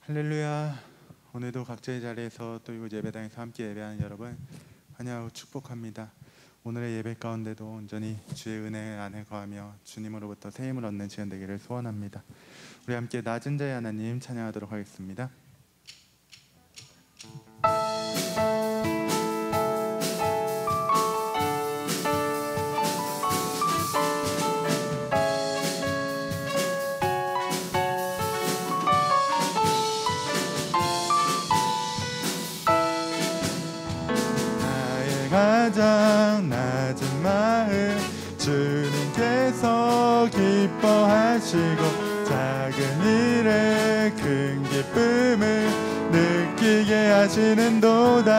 할렐루야. 오늘도 각자의 자리에서 또 이곳 예배당에서 함께 예배하는 여러분 환영하고 축복합니다. 오늘의 예배 가운데도 온전히 주의 은혜 안에 거하며 주님으로부터 새 힘을 얻는 시간 되기를 소원합니다. 우리 함께 낮은 자의 하나님 찬양하도록 하겠습니다. 가장 낮은 마음 주님께서 기뻐하시고 작은 일에 큰 기쁨을 느끼게 하시는도다.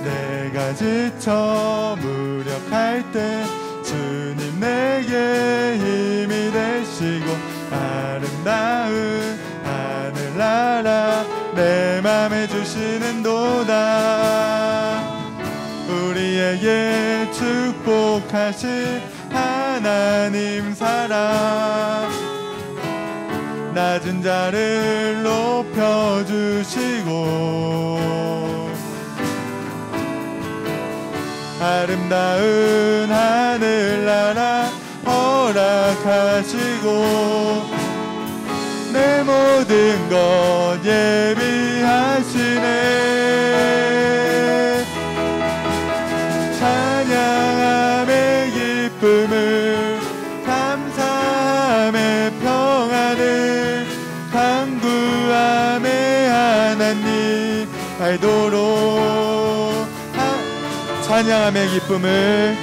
내가 지쳐 무력할 때 주님 내게 힘이 되시고 아름다운 하늘나라 내 맘에 주시는도다. 우리에게 축복하신 하나님 사랑 낮은 자를 높여주시고 아름다운 하늘나라 허락하시고 내 모든 것 예비하시네. 찬양함의 기쁨을 감사함의 평안을 간구함의 하나님 알도록 찬양함의 기쁨을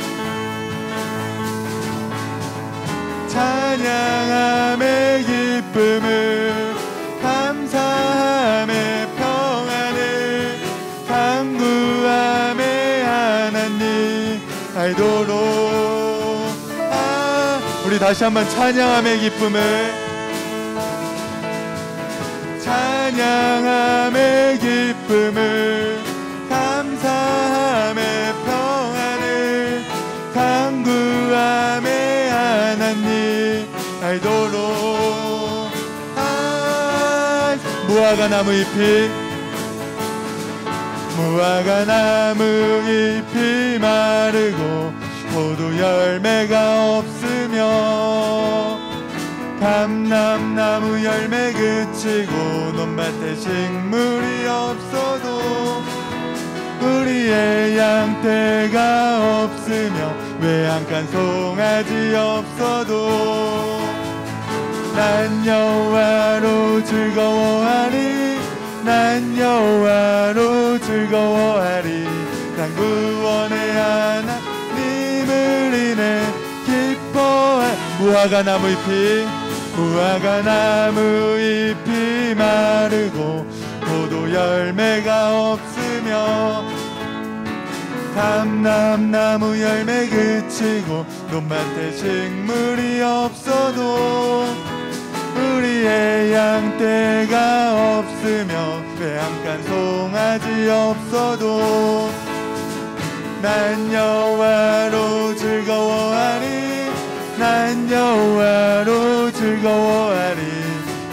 찬양함의 기쁨을 감사함의 평안을 간구함의 하나님 알도록 우리 다시 한번 찬양함의 기쁨을 찬양함의 기쁨을 감사함의 평안을 간구함의 하나님 알도록 무화과 나무 잎이 무화과 나무 잎이 마르고 포도 열매가 없으며 감람나무 열매 그치고 논밭에 식물이 없어도 우리의 양떼가 없으며 외양간 송아지 없어도 난 여호와로 즐거워하리 난 여호와로 즐거워하리 난 구원의 하나님을 인해 기뻐하리. 무화과 나무 잎이 마르고 포도 열매가 없으며 감람나무 열매 그치고 논밭에 식물이 없어도 우리의 양떼가 없으며 외양간 송아지 없어도 난 여호와로 즐거워하리 난 여호와로 즐거워하리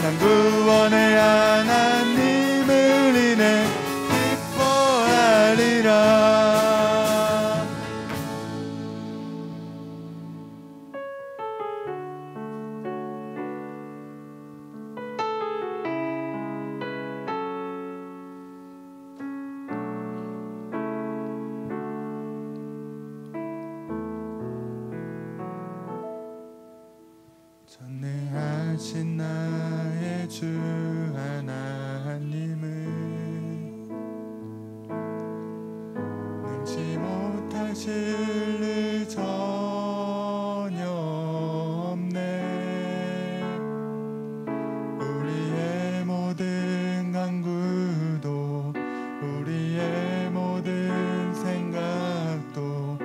난 구원의 하나님을 인해 기뻐하리라. 전능하신 나의 주 하나님을 능치 못하실 일 전혀 없네. 우리의 모든 간구도 우리의 모든 생각도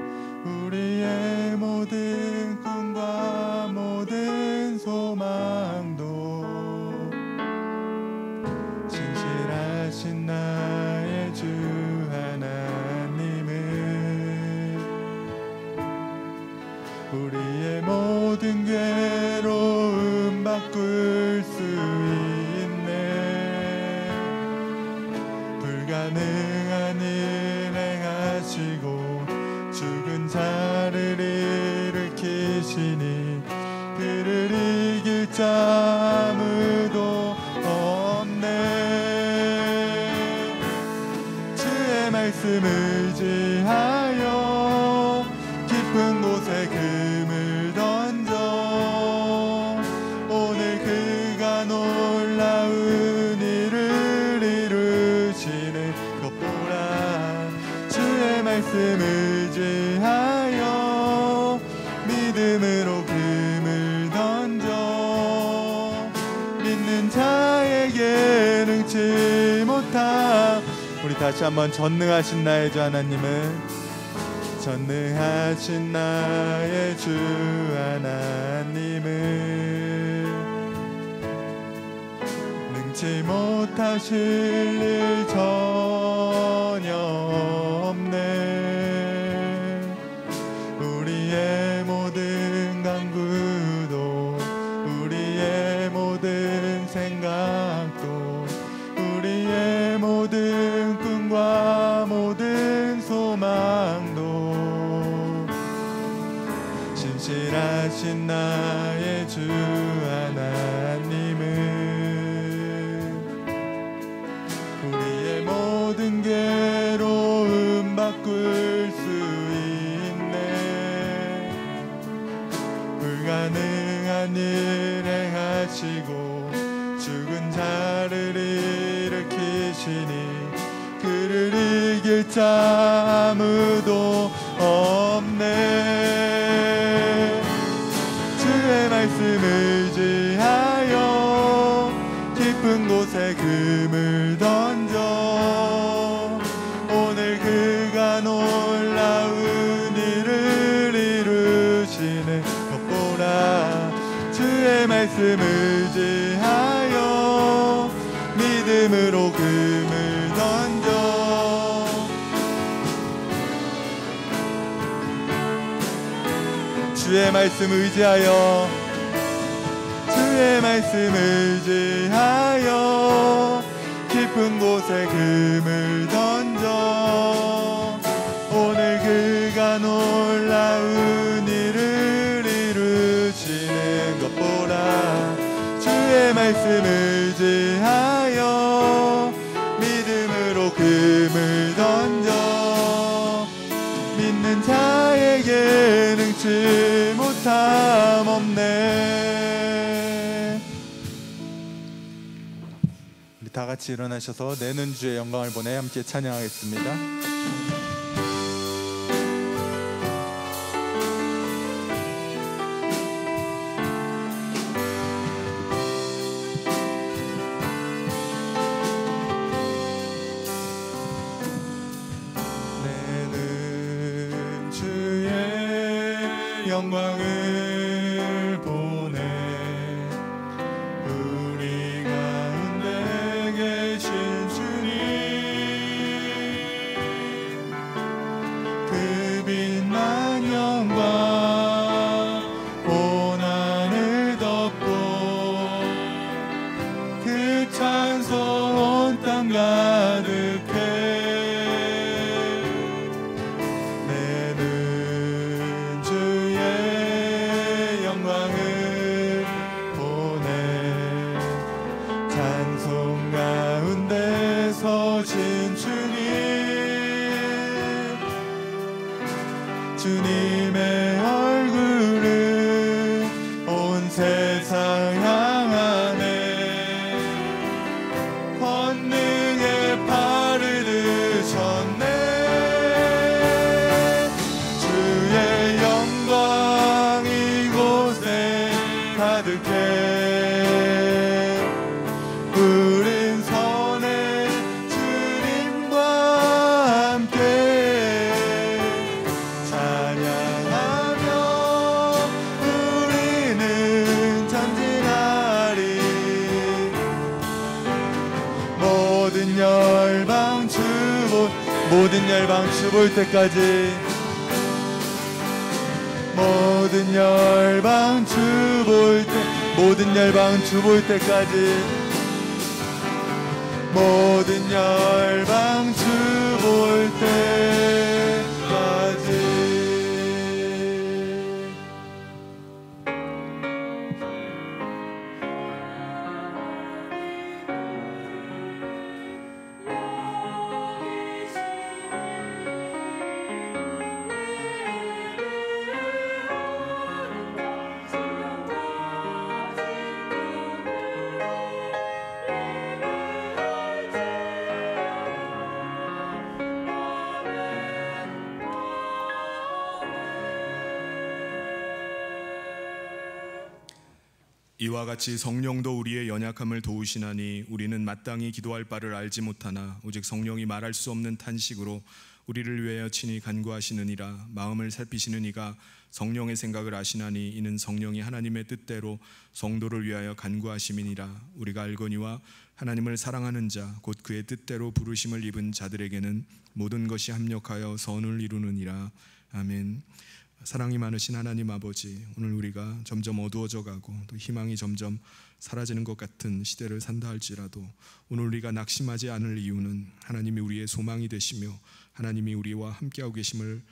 우리의 모든 꿈과 모든 소망도 신실하신 나의 주 하나님을 우리의 모든 괴로움 바꿀 수 있네. 불가능한 일 행하시고 죽은 자를 일으키시니 그를 이길 자 아무도 없네. 주의 말씀 의지하여 깊은 곳에 금을 던져 오늘 그가 놀라운 일을 이루시는 것 보라. 주의 말씀 의지하여 믿음으로 금을 던져 믿는 자에게 능치 못함. 우리 다시 한번 전능하신 나의 주 하나님은 전능하신 나의 주 하나님은 능치 못하실 일 전혀 없네. 우리의 모든 간구도 우리의 모든 생각도 우리의 모든 꿈과 모든 소망도 신실하신 나의 주 하나님은 우리의 모든 괴로움 바꿀 수 있네. 불가능한 일 행하시고 죽은 자를 일으키시니 그를 이길 자 아무도 없네. 주의 말씀 의지하여 깊은 곳에 금을 던져 오늘 그가 놀라운 일을 이루시는 것 보라. 주의 말씀 의지하여 믿음으로 금을 던져 주의 말씀 의지하여 주의 말씀 의지하여 깊은 곳에 금을 던져 오늘 그가 놀라운 일을 이루시는 것 보라. 주의 말씀 의지하여 믿음으로 금을 던져 믿는 자에게 능치 못함 없네. 우리 다 같이 일어나셔서 내는 주의 영광을 보내 함께 찬양하겠습니다. 영광을 보내 우리 가운데 계신 주님 그 빛난 영광 온 하늘 덮고 그 찬송 온 땅 가득해 주님의 얼굴을 온 세상 향하네 권능의 팔을 드셨네 주의 영광 이곳에 가득해 푸른 손에 주님과 함께 모든 열방 주 볼 때까지 모든 열방 주 볼 때 모든 열방 주 볼 때까지 모든 열방 주 볼 때까지. 이와 같이 성령도 우리의 연약함을 도우시나니 우리는 마땅히 기도할 바를 알지 못하나 오직 성령이 말할 수 없는 탄식으로 우리를 위하여 친히 간구하시느니라. 마음을 살피시는 이가 성령의 생각을 아시나니 이는 성령이 하나님의 뜻대로 성도를 위하여 간구하심이니라. 우리가 알거니와 하나님을 사랑하는 자 곧 그의 뜻대로 부르심을 입은 자들에게는 모든 것이 합력하여 선을 이루느니라. 아멘. 사랑이 많으신 하나님 아버지, 오늘 우리가 점점 어두워져 가고 또 희망이 점점 사라지는 것 같은 시대를 산다 할지라도 오늘 우리가 낙심하지 않을 이유는 하나님이 우리의 소망이 되시며 하나님이 우리와 함께하고 계심을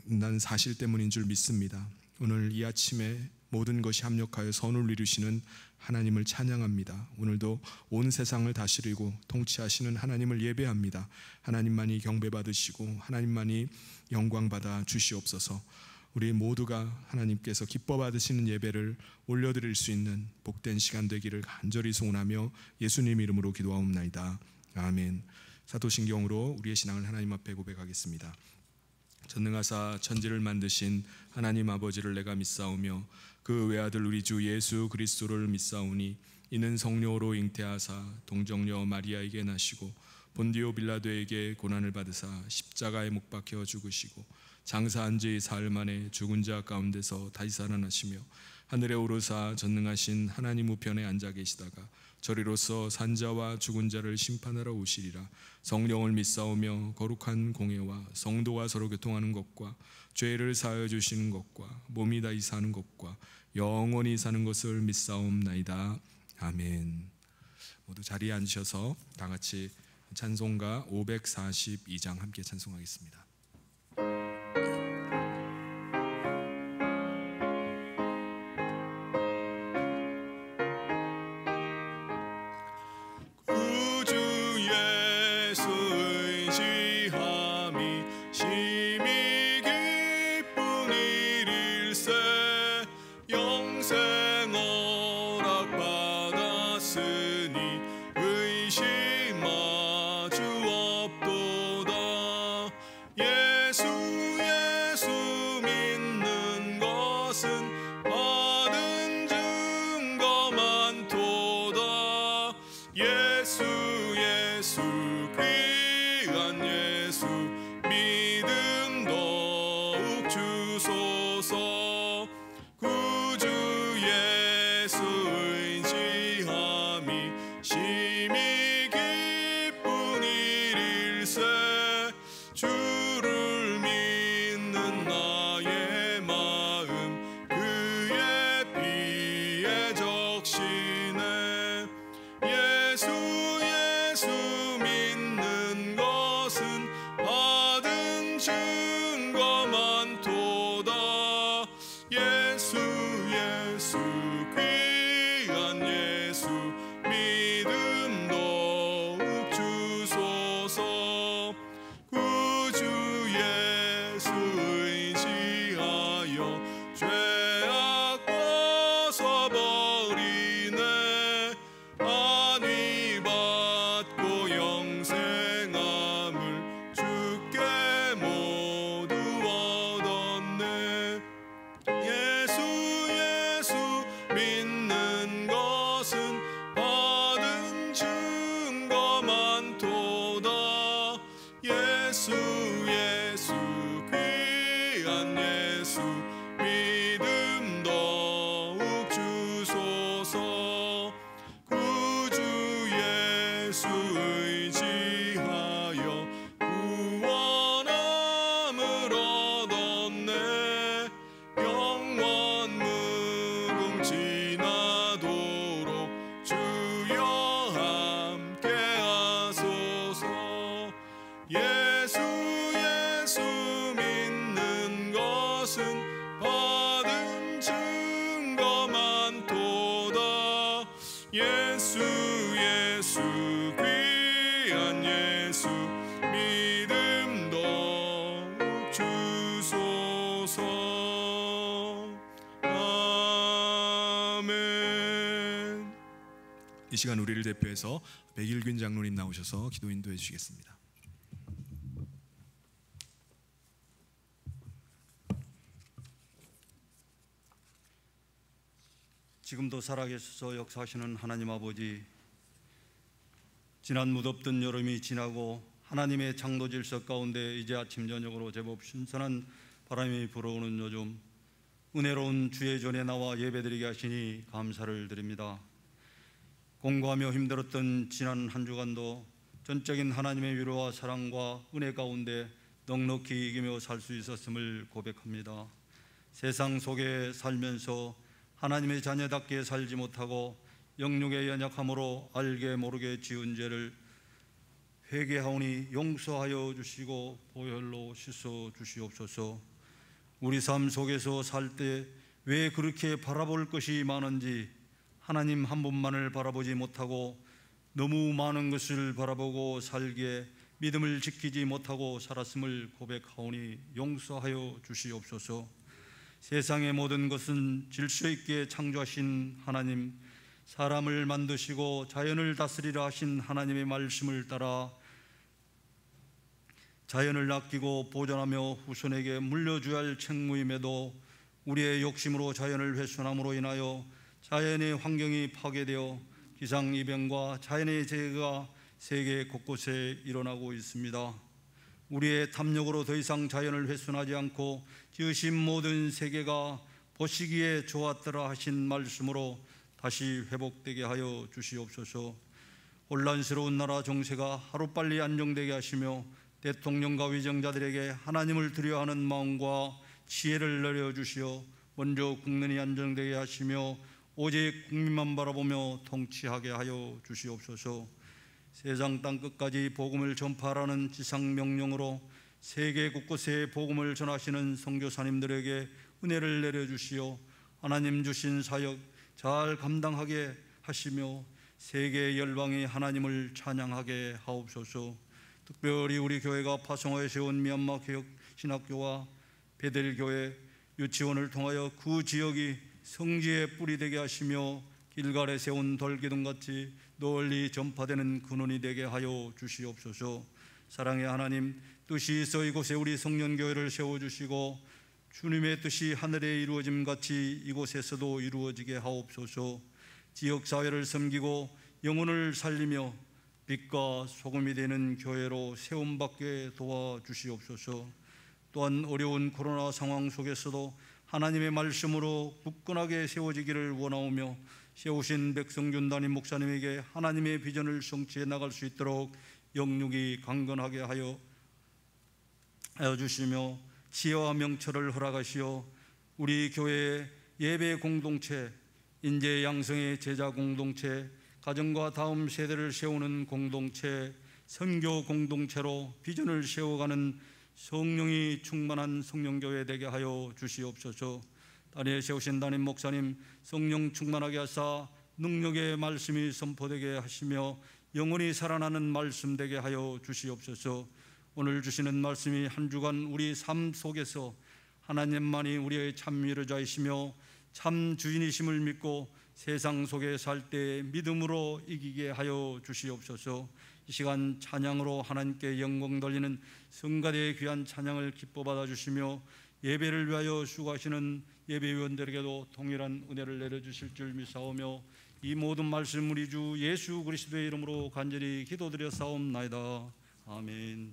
난 사실 때문인 줄 믿습니다. 오늘 이 아침에 모든 것이 합력하여 선을 이루시는 하나님을 찬양합니다. 오늘도 온 세상을 다스리고 통치하시는 하나님을 예배합니다. 하나님만이 경배받으시고 하나님만이 영광받아 주시옵소서. 우리 모두가 하나님께서 기뻐 받으시는 예배를 올려드릴 수 있는 복된 시간 되기를 간절히 소원하며 예수님 이름으로 기도하옵나이다. 아멘. 사도신경으로 우리의 신앙을 하나님 앞에 고백하겠습니다. 전능하사 천지를 만드신 하나님 아버지를 내가 믿사오며 그 외아들 우리 주 예수 그리스도를 믿사오니 이는 성령으로 잉태하사 동정녀 마리아에게 나시고 본디오 빌라도에게 고난을 받으사 십자가에 못 박혀 죽으시고 장사한 지 사흘 만에 죽은 자 가운데서 다시 살아나시며 하늘에 오르사 전능하신 하나님 우편에 앉아 계시다가 저리로서 산자와 죽은 자를 심판하러 오시리라. 성령을 믿사오며 거룩한 공예와 성도와 서로 교통하는 것과 죄를 사하여 주시는 것과 몸이 다시 사는 것과 영원히 사는 것을 믿사옵나이다. 아멘. 모두 자리에 앉으셔서 다 같이 찬송가 542장 함께 찬송하겠습니다. 지나도록 주여 함께 예수 예수 귀한 예수 믿음 더욱 주소서. 아멘. 이 시간 우리를 대표해서 백일균 장로님 나오셔서 기도 인도해 주시겠습니다. 지금도 살아계셔서 역사하시는 하나님 아버지, 지난 무덥던 여름이 지나고 하나님의 창조 질서 가운데 이제 아침 저녁으로 제법 신선한 바람이 불어오는 요즘 은혜로운 주의 전에 나와 예배드리게 하시니 감사를 드립니다. 공고하며 힘들었던 지난 한 주간도 전적인 하나님의 위로와 사랑과 은혜 가운데 넉넉히 이기며 살 수 있었음을 고백합니다. 세상 속에 살면서 하나님의 자녀답게 살지 못하고 영육의 연약함으로 알게 모르게 지은 죄를 회개하오니 용서하여 주시고 보혈로 씻어 주시옵소서. 우리 삶 속에서 살 때 왜 그렇게 바라볼 것이 많은지 하나님 한 분만을 바라보지 못하고 너무 많은 것을 바라보고 살기에 믿음을 지키지 못하고 살았음을 고백하오니 용서하여 주시옵소서. 세상의 모든 것은 질서 있게 창조하신 하나님, 사람을 만드시고 자연을 다스리라 하신 하나님의 말씀을 따라 자연을 아끼고 보존하며 후손에게 물려줘야 할 책무임에도 우리의 욕심으로 자연을 훼손함으로 인하여 자연의 환경이 파괴되어 기상이변과 자연의 재해가 세계 곳곳에 일어나고 있습니다. 우리의 탐욕으로 더 이상 자연을 훼손하지 않고 지으신 모든 세계가 보시기에 좋았더라 하신 말씀으로 다시 회복되게 하여 주시옵소서. 혼란스러운 나라 정세가 하루빨리 안정되게 하시며 대통령과 위정자들에게 하나님을 두려워하는 마음과 지혜를 내려주시어 먼저 국민이 안정되게 하시며 오직 국민만 바라보며 통치하게 하여 주시옵소서. 세상 땅끝까지 복음을 전파하라는 지상명령으로 세계 곳곳에 복음을 전하시는 선교사님들에게 은혜를 내려주시어 하나님 주신 사역 잘 감당하게 하시며 세계 열방이 하나님을 찬양하게 하옵소서. 특별히 우리 교회가 파송하여 세운 미얀마 개혁 신학교와 베델교회 유치원을 통하여 그 지역이 성지의 뿔이 되게 하시며 길갈에 세운 돌기둥같이 널리 전파되는 근원이 되게 하여 주시옵소서. 사랑의 하나님, 뜻이 있어 이곳에 우리 성년교회를 세워주시고 주님의 뜻이 하늘에 이루어짐같이 이곳에서도 이루어지게 하옵소서. 지역사회를 섬기고 영혼을 살리며 빛과 소금이 되는 교회로 세움받게 도와주시옵소서. 또한 어려운 코로나 상황 속에서도 하나님의 말씀으로 굳건하게 세워지기를 원하오며 세우신 백성준 담임 목사님에게 하나님의 비전을 성취해 나갈 수 있도록 영육이 강건하게 하여 주시며 지혜와 명철을 허락하시어 우리 교회의 예배 공동체, 인재 양성의 제자 공동체, 가정과 다음 세대를 세우는 공동체, 선교 공동체로 비전을 세워가는 성령이 충만한 성령교회 되게 하여 주시옵소서. 다니엘 세우신 담임 목사님 성령 충만하게 하사 능력의 말씀이 선포되게 하시며 영원히 살아나는 말씀 되게 하여 주시옵소서. 오늘 주시는 말씀이 한 주간 우리 삶 속에서 하나님만이 우리의 참 위로자이시며 참 주인이심을 믿고 세상 속에 살 때 믿음으로 이기게 하여 주시옵소서. 이 시간 찬양으로 하나님께 영광 돌리는 성가대의 귀한 찬양을 기뻐 받아주시며 예배를 위하여 수고하시는 예배위원들에게도 동일한 은혜를 내려주실 줄 믿사오며 이 모든 말씀 우리 주 예수 그리스도의 이름으로 간절히 기도드려 사옵나이다. 아멘.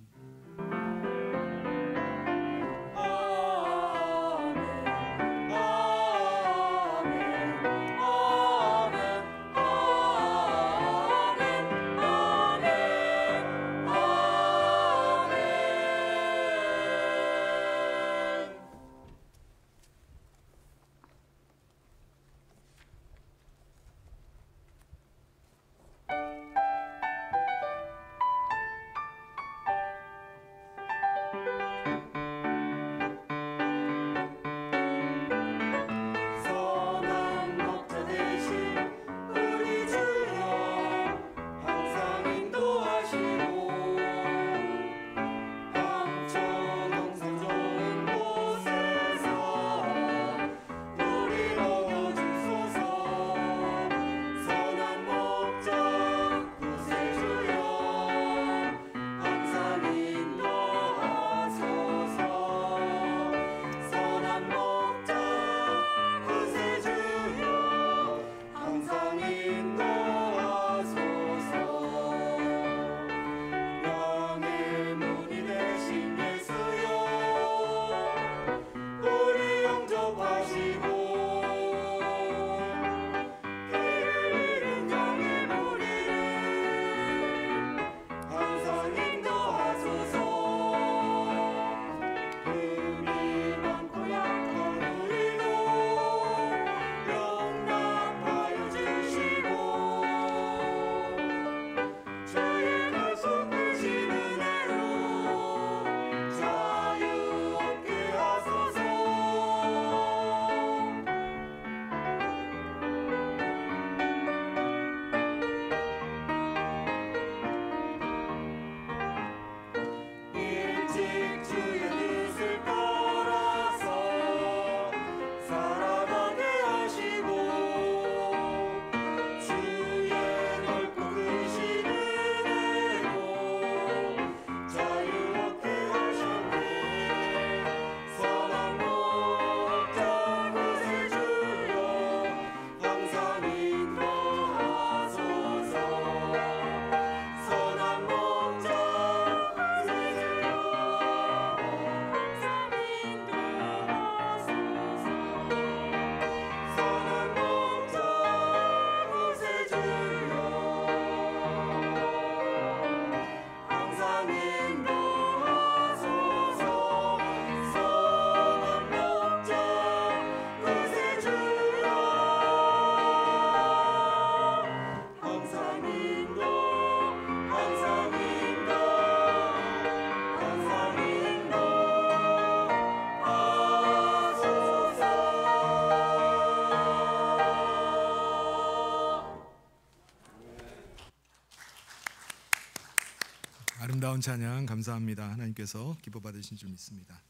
아름다운 찬양 감사합니다. 하나님께서 기뻐 받으신 줄 믿습니다.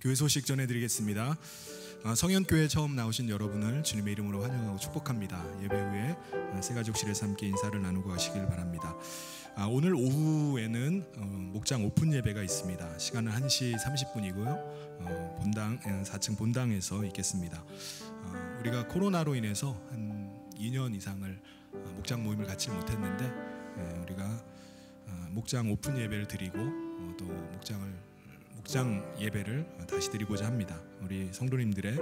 교회 소식 전해드리겠습니다. 성현교회 처음 나오신 여러분을 주님의 이름으로 환영하고 축복합니다. 예배 후에 새가족실에서 함께 인사를 나누고 가시길 바랍니다. 오늘 오후에는 목장 오픈 예배가 있습니다. 시간은 1시 30분이고요. 본당 4층 본당에서 있겠습니다. 우리가 코로나로 인해서 한 2년 이상을 목장 모임을 갖지 못했는데 우리가 목장 오픈 예배를 드리고 또 목장 예배를 다시 드리고자 합니다. 우리 성도님들의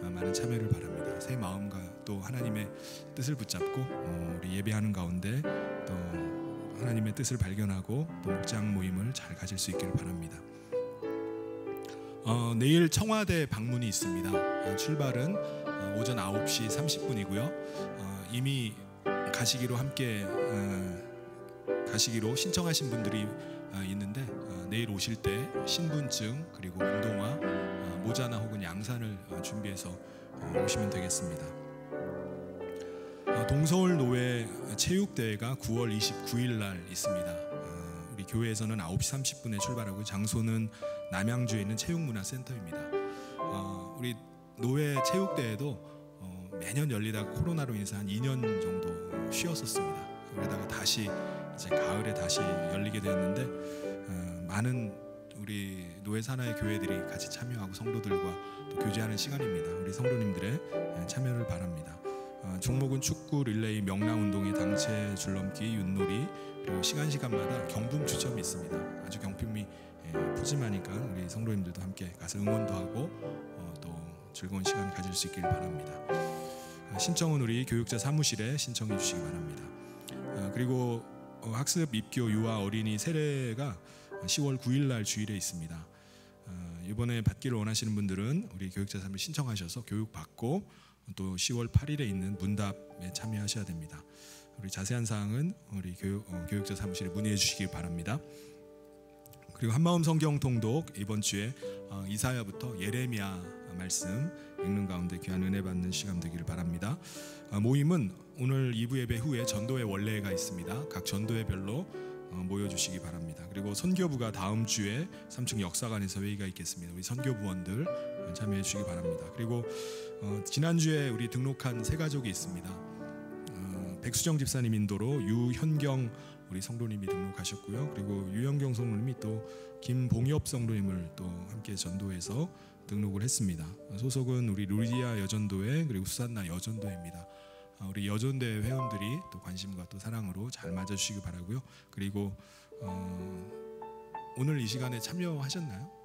많은 참여를 바랍니다. 새 마음과 또 하나님의 뜻을 붙잡고 우리 예배하는 가운데 또 하나님의 뜻을 발견하고 또 목장 모임을 잘 가질 수 있기를 바랍니다. 내일 청와대 방문이 있습니다. 출발은 오전 9시 30분이고요. 이미 가시기로 가시기로 신청하신 분들이 있는데 내일 오실 때 신분증 그리고 운동화, 모자나 혹은 양산을 준비해서 오시면 되겠습니다. 동서울 노회 체육대회가 9월 29일 날 있습니다. 우리 교회에서는 9시 30분에 출발하고 장소는 남양주에 있는 체육문화센터입니다. 우리 노회 체육대회도 매년 열리다가 코로나로 인해서 한 2년 정도 쉬었었습니다. 그러다가 다시 이제 가을에 다시 열리게 되었는데 많은 우리 노회 산하의 교회들이 같이 참여하고 성도들과 또 교제하는 시간입니다. 우리 성도님들의 참여를 바랍니다. 종목은 축구, 릴레이, 명랑운동회, 당체 줄넘기, 윷놀이 그리고 시간마다 경품 추첨이 있습니다. 아주 경품이 푸짐하니까 우리 성도님들도 함께 가서 응원도 하고 또 즐거운 시간을 가질 수 있기를 바랍니다. 신청은 우리 교육자 사무실에 신청해 주시기 바랍니다. 그리고 학습, 입교, 유아, 어린이 세례가 10월 9일 날 주일에 있습니다. 이번에 받기를 원하시는 분들은 우리 교육자 사무실 신청하셔서 교육 받고 또 10월 8일에 있는 문답에 참여하셔야 됩니다. 우리 자세한 사항은 우리 교육자 사무실에 문의해 주시기 바랍니다. 그리고 한마음 성경 통독 이번 주에 이사야부터 예레미야 말씀 읽는 가운데 귀한 은혜 받는 시간 되기를 바랍니다. 모임은 오늘 2부 예배 후에 전도회 원례가 있습니다. 각 전도회별로 모여주시기 바랍니다. 그리고 선교부가 다음 주에 3층 역사관에서 회의가 있겠습니다. 우리 선교부원들 참여해 주시기 바랍니다. 그리고 지난주에 우리 등록한 새 가족이 있습니다. 백수정 집사님 인도로 유현경 우리 성도님이 등록하셨고요. 그리고 유현경 성도님이 또 김봉엽 성도님을 또 함께 전도해서 등록을 했습니다. 소속은 우리 루리아 여전도회 그리고 수산나 여전도회입니다. 우리 여전대 회원들이 또 관심과 또 사랑으로 잘 맞아주시기 바라고요. 그리고 오늘 이 시간에 참여하셨나요?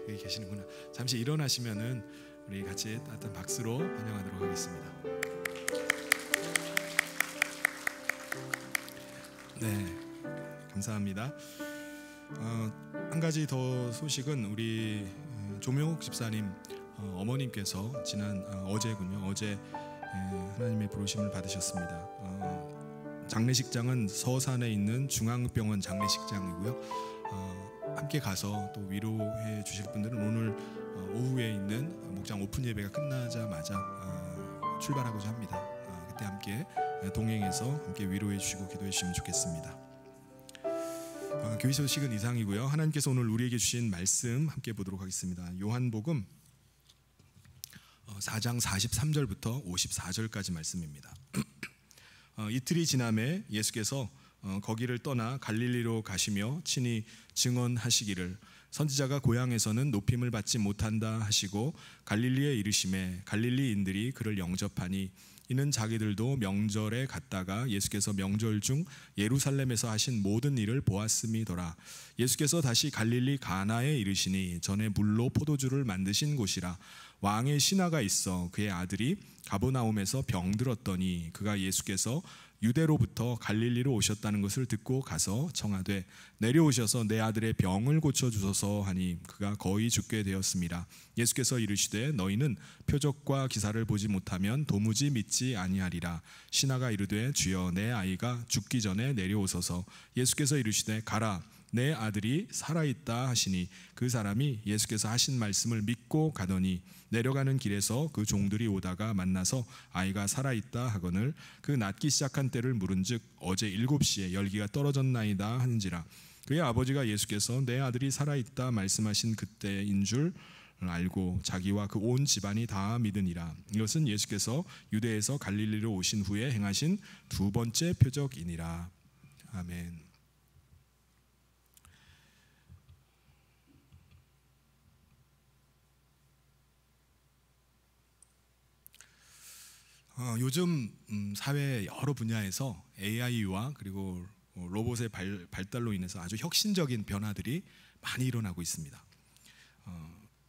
여기 계시는구나. 잠시 일어나시면은 우리 같이 따뜻한 박수로 환영하도록 하겠습니다. 네, 감사합니다. 한 가지 더 소식은 우리 조명욱 집사님 어머님께서 어제군요. 어제 하나님의 부르심을 받으셨습니다. 장례식장은 서산에 있는 중앙병원 장례식장이고요. 함께 가서 또 위로해 주실 분들은 오늘 오후에 있는 목장 오픈 예배가 끝나자마자 출발하고자 합니다. 그때 함께 동행해서 함께 위로해 주시고 기도해 주시면 좋겠습니다. 교회 소식은 이상이고요. 하나님께서 오늘 우리에게 주신 말씀 함께 보도록 하겠습니다. 요한복음 4장 43절부터 54절까지 말씀입니다. 이틀이 지남에 예수께서 거기를 떠나 갈릴리로 가시며 친히 증언하시기를 선지자가 고향에서는 높임을 받지 못한다 하시고 갈릴리에 이르심에 갈릴리인들이 그를 영접하니 이는 자기들도 명절에 갔다가 예수께서 명절 중 예루살렘에서 하신 모든 일을 보았음이더라. 예수께서 다시 갈릴리 가나에 이르시니 전에 물로 포도주를 만드신 곳이라. 왕의 신하가 있어 그의 아들이 가버나움에서 병들었더니 그가 예수께서 유대로부터 갈릴리로 오셨다는 것을 듣고 가서 청하되 내려오셔서 내 아들의 병을 고쳐주소서 하니 그가 거의 죽게 되었습니다. 예수께서 이르시되 너희는 표적과 기사를 보지 못하면 도무지 믿지 아니하리라. 신하가 이르되 주여 내 아이가 죽기 전에 내려오소서. 예수께서 이르시되 가라 내 아들이 살아있다 하시니 그 사람이 예수께서 하신 말씀을 믿고 가더니 내려가는 길에서 그 종들이 오다가 만나서 아이가 살아있다 하거늘 그 낫기 시작한 때를 물은즉 어제 7시에 열기가 떨어졌나이다 하는지라. 그의 아버지가 예수께서 내 아들이 살아있다 말씀하신 그때인 줄 알고 자기와 그 온 집안이 다 믿으니라. 이것은 예수께서 유대에서 갈릴리로 오신 후에 행하신 두 번째 표적이니라. 아멘. 요즘 사회 여러 분야에서 AI와 그리고 로봇의 발달로 인해서 아주 혁신적인 변화들이 많이 일어나고 있습니다.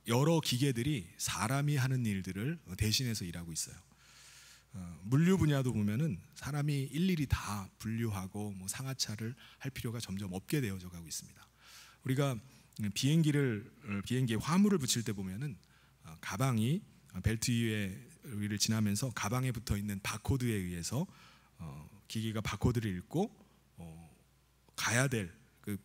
여러 기계들이 사람이 하는 일들을 대신해서 일하고 있어요. 물류 분야도 보면은 사람이 일일이 다 분류하고 상하차를 할 필요가 점점 없게 되어져 가고 있습니다. 우리가 비행기에 화물을 붙일 때 보면은 가방이 벨트 위를 지나면서 가방에 붙어 있는 바코드에 의해서 기계가 바코드를 읽고 가야 될 그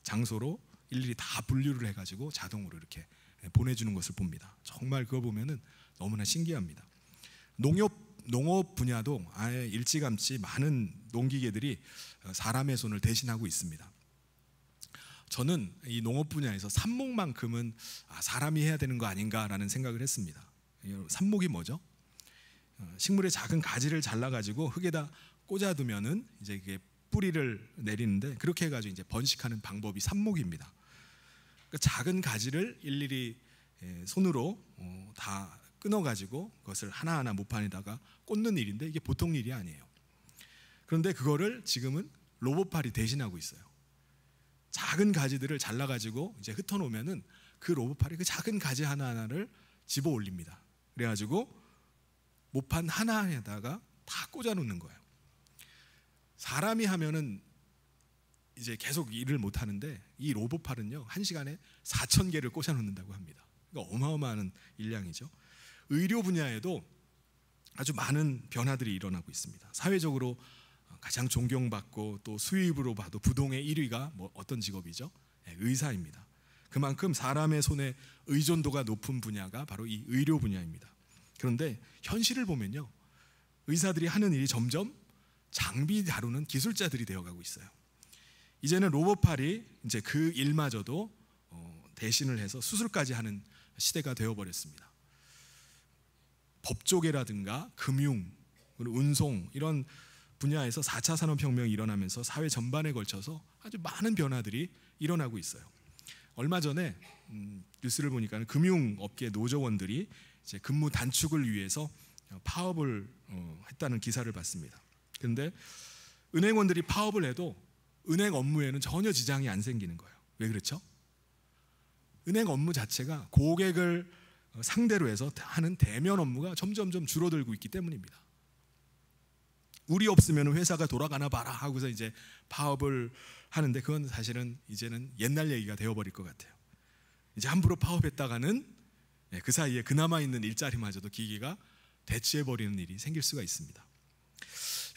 장소로 일일이 다 분류를 해가지고 자동으로 이렇게 보내주는 것을 봅니다. 정말 그거 보면은 너무나 신기합니다. 농업 분야도 아예 일찌감치 많은 농기계들이 사람의 손을 대신하고 있습니다. 저는 이 농업 분야에서 삽목만큼은 사람이 해야 되는 거 아닌가라는 생각을 했습니다. 삽목이 뭐죠? 식물의 작은 가지를 잘라가지고 흙에다 꽂아두면은 이제 이게 뿌리를 내리는데 그렇게 해가지고 이제 번식하는 방법이 삽목입니다. 그러니까 작은 가지를 일일이 손으로 다 끊어가지고 그것을 하나하나 모판에다가 꽂는 일인데 이게 보통 일이 아니에요. 그런데 그거를 지금은 로봇팔이 대신하고 있어요. 작은 가지들을 잘라가지고 이제 흩어놓으면은 그 로봇팔이 그 작은 가지 하나하나를 집어 올립니다. 그래가지고 모판 하나에다가 다 꽂아놓는 거예요. 사람이 하면은 이제 계속 일을 못 하는데 이 로봇팔은요 1시간에 4,000개를 꽂아놓는다고 합니다. 그러니까 어마어마한 일량이죠. 의료 분야에도 아주 많은 변화들이 일어나고 있습니다. 사회적으로 가장 존경받고 또 수입으로 봐도 부동의 1위가 어떤 직업이죠? 의사입니다. 그만큼 사람의 손에 의존도가 높은 분야가 바로 이 의료 분야입니다. 그런데 현실을 보면요, 의사들이 하는 일이 점점 장비 다루는 기술자들이 되어가고 있어요. 이제는 로봇팔이 이제 그 일마저도 대신을 해서 수술까지 하는 시대가 되어버렸습니다. 법조계라든가 금융, 운송 이런 분야에서 4차 산업혁명이 일어나면서 사회 전반에 걸쳐서 아주 많은 변화들이 일어나고 있어요. 얼마 전에 뉴스를 보니까 금융업계 노조원들이 이제 근무 단축을 위해서 파업을 했다는 기사를 봤습니다. 그런데 은행원들이 파업을 해도 은행 업무에는 전혀 지장이 안 생기는 거예요. 왜 그렇죠? 은행 업무 자체가 고객을 상대로 해서 하는 대면 업무가 점점점 줄어들고 있기 때문입니다. 우리 없으면 회사가 돌아가나 봐라 하고서 이제 파업을 하는데 그건 사실은 이제는 옛날 얘기가 되어버릴 것 같아요. 이제 함부로 파업했다가는 그 사이에 그나마 있는 일자리마저도 기계가 대체해버리는 일이 생길 수가 있습니다.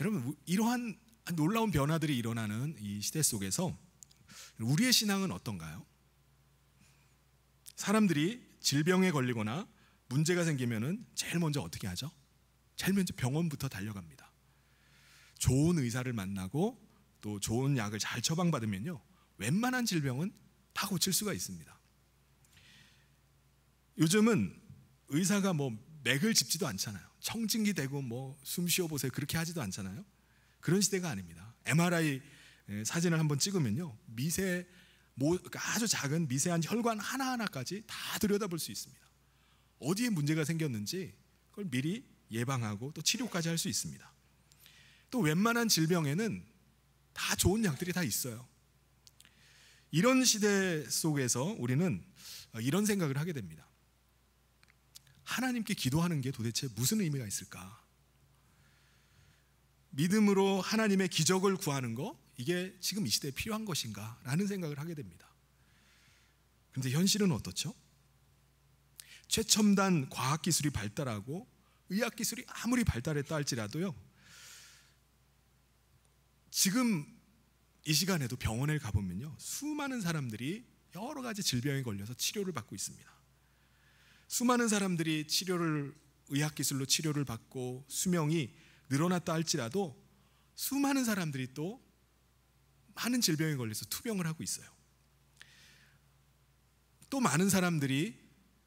여러분, 이러한 놀라운 변화들이 일어나는 이 시대 속에서 우리의 신앙은 어떤가요? 사람들이 질병에 걸리거나 문제가 생기면은 제일 먼저 어떻게 하죠? 제일 먼저 병원부터 달려갑니다. 좋은 의사를 만나고 또 좋은 약을 잘 처방받으면요, 웬만한 질병은 다 고칠 수가 있습니다. 요즘은 의사가 맥을 짚지도 않잖아요. 청진기 대고 숨 쉬어보세요 그렇게 하지도 않잖아요. 그런 시대가 아닙니다. MRI 사진을 한번 찍으면요, 아주 작은 미세한 혈관 하나하나까지 다 들여다볼 수 있습니다. 어디에 문제가 생겼는지 그걸 미리 예방하고 또 치료까지 할 수 있습니다. 또 웬만한 질병에는 다 좋은 약들이 다 있어요. 이런 시대 속에서 우리는 이런 생각을 하게 됩니다. 하나님께 기도하는 게 도대체 무슨 의미가 있을까? 믿음으로 하나님의 기적을 구하는 거, 이게 지금 이 시대에 필요한 것인가? 라는 생각을 하게 됩니다. 그런데 현실은 어떻죠? 최첨단 과학기술이 발달하고 의학기술이 아무리 발달했다 할지라도요, 지금 이 시간에도 병원에 가보면요, 수많은 사람들이 여러 가지 질병에 걸려서 치료를 받고 있습니다. 수많은 사람들이 의학기술로 치료를 받고 수명이 늘어났다 할지라도 수많은 사람들이 또 많은 질병에 걸려서 투병을 하고 있어요. 또 많은 사람들이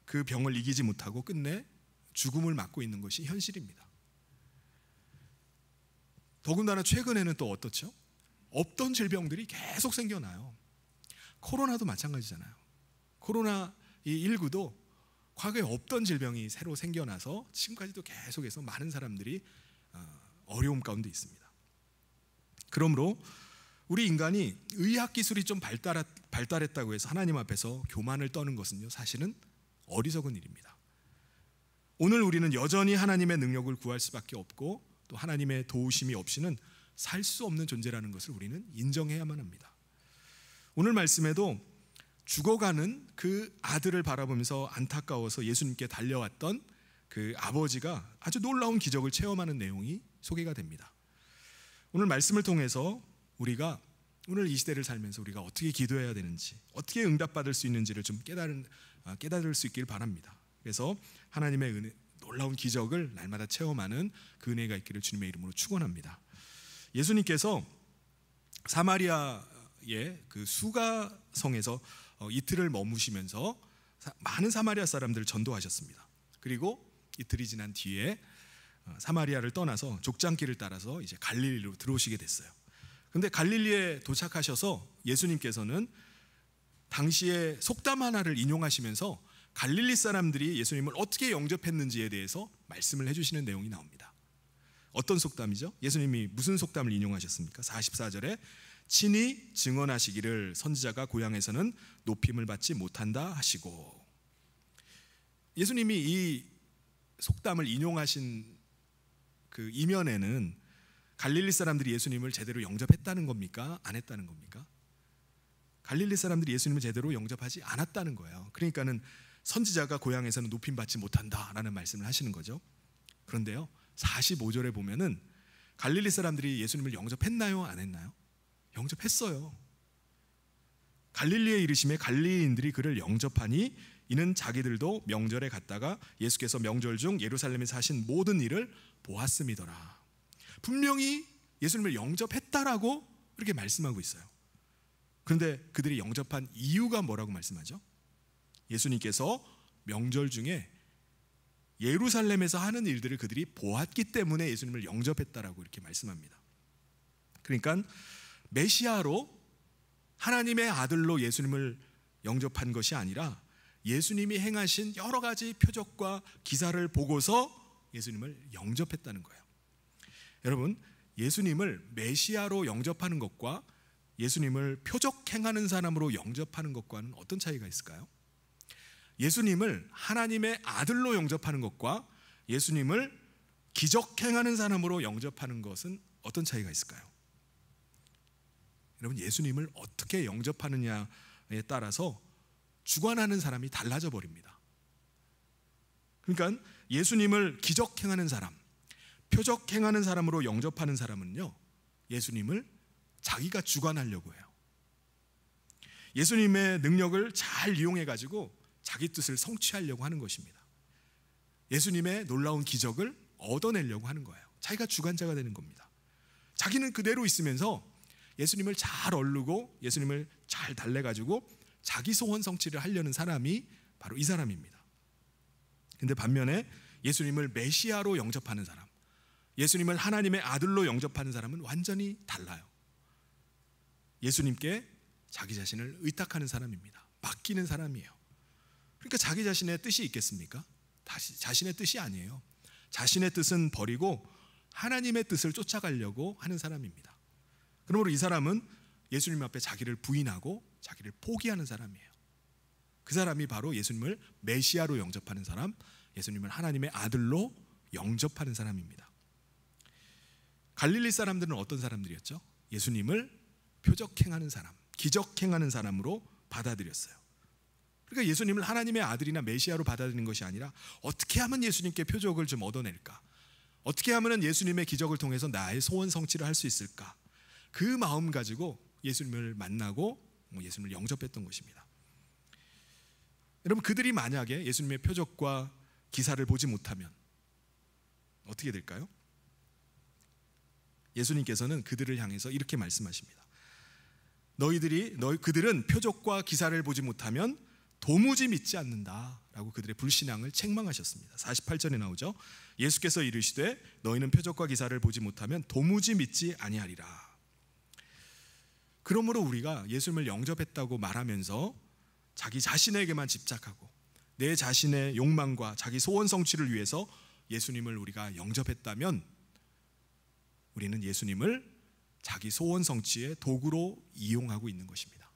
그 병을 이기지 못하고 끝내 죽음을 맞고 있는 것이 현실입니다. 더군다나 최근에는 또 어떻죠? 없던 질병들이 계속 생겨나요. 코로나도 마찬가지잖아요. 코로나19도 과거에 없던 질병이 새로 생겨나서 지금까지도 계속해서 많은 사람들이 어려움 가운데 있습니다. 그러므로 우리 인간이 의학기술이 좀 발달했다고 해서 하나님 앞에서 교만을 떠는 것은요, 사실은 어리석은 일입니다. 오늘 우리는 여전히 하나님의 능력을 구할 수밖에 없고 또 하나님의 도우심이 없이는 살 수 없는 존재라는 것을 우리는 인정해야만 합니다. 오늘 말씀에도 죽어가는 그 아들을 바라보면서 안타까워서 예수님께 달려왔던 그 아버지가 아주 놀라운 기적을 체험하는 내용이 소개가 됩니다. 오늘 말씀을 통해서 우리가 오늘 이 시대를 살면서 우리가 어떻게 기도해야 되는지, 어떻게 응답받을 수 있는지를 좀 깨달을 수 있길 바랍니다. 그래서 하나님의 은혜, 놀라운 기적을 날마다 체험하는 그 은혜가 있기를 주님의 이름으로 축원합니다. 예수님께서 사마리아의 그 수가성에서 이틀을 머무시면서 많은 사마리아 사람들을 전도하셨습니다. 그리고 이틀이 지난 뒤에 사마리아를 떠나서 족장길을 따라서 이제 갈릴리로 들어오시게 됐어요. 그런데 갈릴리에 도착하셔서 예수님께서는 당시에 속담 하나를 인용하시면서 갈릴리 사람들이 예수님을 어떻게 영접했는지에 대해서 말씀을 해주시는 내용이 나옵니다. 어떤 속담이죠? 예수님이 무슨 속담을 인용하셨습니까? 44절에 친히 증언하시기를 선지자가 고향에서는 높임을 받지 못한다 하시고, 예수님이 이 속담을 인용하신 그 이면에는 갈릴리 사람들이 예수님을 제대로 영접했다는 겁니까? 안 했다는 겁니까? 갈릴리 사람들이 예수님을 제대로 영접하지 않았다는 거예요. 그러니까는 선지자가 고향에서는 높임 받지 못한다라는 말씀을 하시는 거죠. 그런데요, 45절에 보면은 갈릴리 사람들이 예수님을 영접했나요? 안 했나요? 영접했어요. 갈릴리에 이르심에 갈릴리인들이 그를 영접하니 이는 자기들도 명절에 갔다가 예수께서 명절 중 예루살렘에서 하신 모든 일을 보았음이더라. 분명히 예수님을 영접했다라고 이렇게 말씀하고 있어요. 그런데 그들이 영접한 이유가 뭐라고 말씀하죠? 예수님께서 명절 중에 예루살렘에서 하는 일들을 그들이 보았기 때문에 예수님을 영접했다라고 이렇게 말씀합니다. 그러니까 메시아로 하나님의 아들로 예수님을 영접한 것이 아니라 예수님이 행하신 여러 가지 표적과 기사를 보고서 예수님을 영접했다는 거예요. 여러분, 예수님을 메시아로 영접하는 것과 예수님을 표적 행하는 사람으로 영접하는 것과는 어떤 차이가 있을까요? 예수님을 하나님의 아들로 영접하는 것과 예수님을 기적 행하는 사람으로 영접하는 것은 어떤 차이가 있을까요? 여러분, 예수님을 어떻게 영접하느냐에 따라서 주관하는 사람이 달라져 버립니다. 그러니까 예수님을 기적 행하는 사람, 표적 행하는 사람으로 영접하는 사람은요, 예수님을 자기가 주관하려고 해요. 예수님의 능력을 잘 이용해 가지고 자기 뜻을 성취하려고 하는 것입니다. 예수님의 놀라운 기적을 얻어내려고 하는 거예요. 자기가 주관자가 되는 겁니다. 자기는 그대로 있으면서 예수님을 잘 얼르고 예수님을 잘 달래가지고 자기 소원 성취를 하려는 사람이 바로 이 사람입니다. 근데 반면에 예수님을 메시아로 영접하는 사람, 예수님을 하나님의 아들로 영접하는 사람은 완전히 달라요. 예수님께 자기 자신을 의탁하는 사람입니다. 맡기는 사람이에요. 그러니까 자기 자신의 뜻이 있겠습니까? 자신의 뜻이 아니에요. 자신의 뜻은 버리고 하나님의 뜻을 쫓아가려고 하는 사람입니다. 그러므로 이 사람은 예수님 앞에 자기를 부인하고 자기를 포기하는 사람이에요. 그 사람이 바로 예수님을 메시아로 영접하는 사람, 예수님을 하나님의 아들로 영접하는 사람입니다. 갈릴리 사람들은 어떤 사람들이었죠? 예수님을 표적 행하는 사람, 기적 행하는 사람으로 받아들였어요. 그러니까 예수님을 하나님의 아들이나 메시아로 받아들이는 것이 아니라 어떻게 하면 예수님께 표적을 좀 얻어낼까? 어떻게 하면 예수님의 기적을 통해서 나의 소원 성취를 할 수 있을까? 그 마음 가지고 예수님을 만나고 예수님을 영접했던 것입니다. 여러분, 그들이 만약에 예수님의 표적과 기사를 보지 못하면 어떻게 될까요? 예수님께서는 그들을 향해서 이렇게 말씀하십니다. 그들은 표적과 기사를 보지 못하면 도무지 믿지 않는다 라고 그들의 불신앙을 책망하셨습니다. 48절에 나오죠. 예수께서 이르시되 너희는 표적과 기사를 보지 못하면 도무지 믿지 아니하리라. 그러므로 우리가 예수님을 영접했다고 말하면서 자기 자신에게만 집착하고 내 자신의 욕망과 자기 소원 성취를 위해서 예수님을 우리가 영접했다면 우리는 예수님을 자기 소원 성취의 도구로 이용하고 있는 것입니다.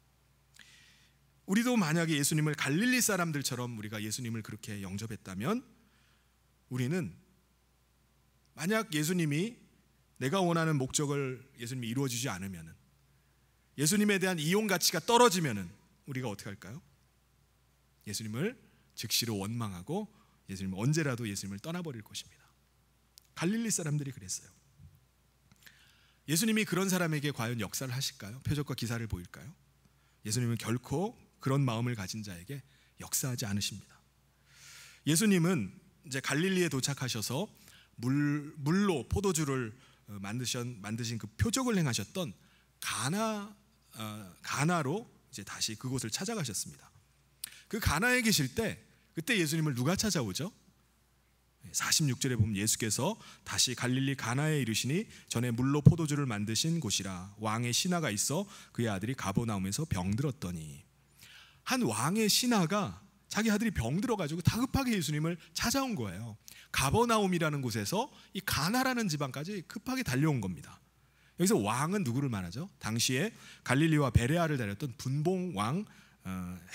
우리도 만약에 예수님을 갈릴리 사람들처럼 우리가 예수님을 그렇게 영접했다면 우리는 만약 예수님이 내가 원하는 목적을 예수님이 이루어주지 않으면, 예수님에 대한 이용 가치가 떨어지면 우리가 어떻게 할까요? 예수님을 즉시로 원망하고 예수님을 언제라도 예수님을 떠나버릴 것입니다. 갈릴리 사람들이 그랬어요. 예수님이 그런 사람에게 과연 역사를 하실까요? 표적과 기사를 보일까요? 예수님은 결코 그런 마음을 가진 자에게 역사하지 않으십니다. 예수님은 이제 갈릴리에 도착하셔서 물로 포도주를 만드신 그 표적을 행하셨던 가나로 이제 다시 그곳을 찾아가셨습니다. 그 가나에 계실 때 그때 예수님을 누가 찾아오죠? 46절에 보면 예수께서 다시 갈릴리 가나에 이르시니 전에 물로 포도주를 만드신 곳이라. 왕의 신하가 있어 그의 아들이 가버나움에서 병들었더니. 한 왕의 신하가 자기 아들이 병들어가지고 다급하게 예수님을 찾아온 거예요. 가버나움이라는 곳에서 이 가나라는 지방까지 급하게 달려온 겁니다. 여기서 왕은 누구를 말하죠? 당시에 갈릴리와 베레아를 다녔던 분봉 왕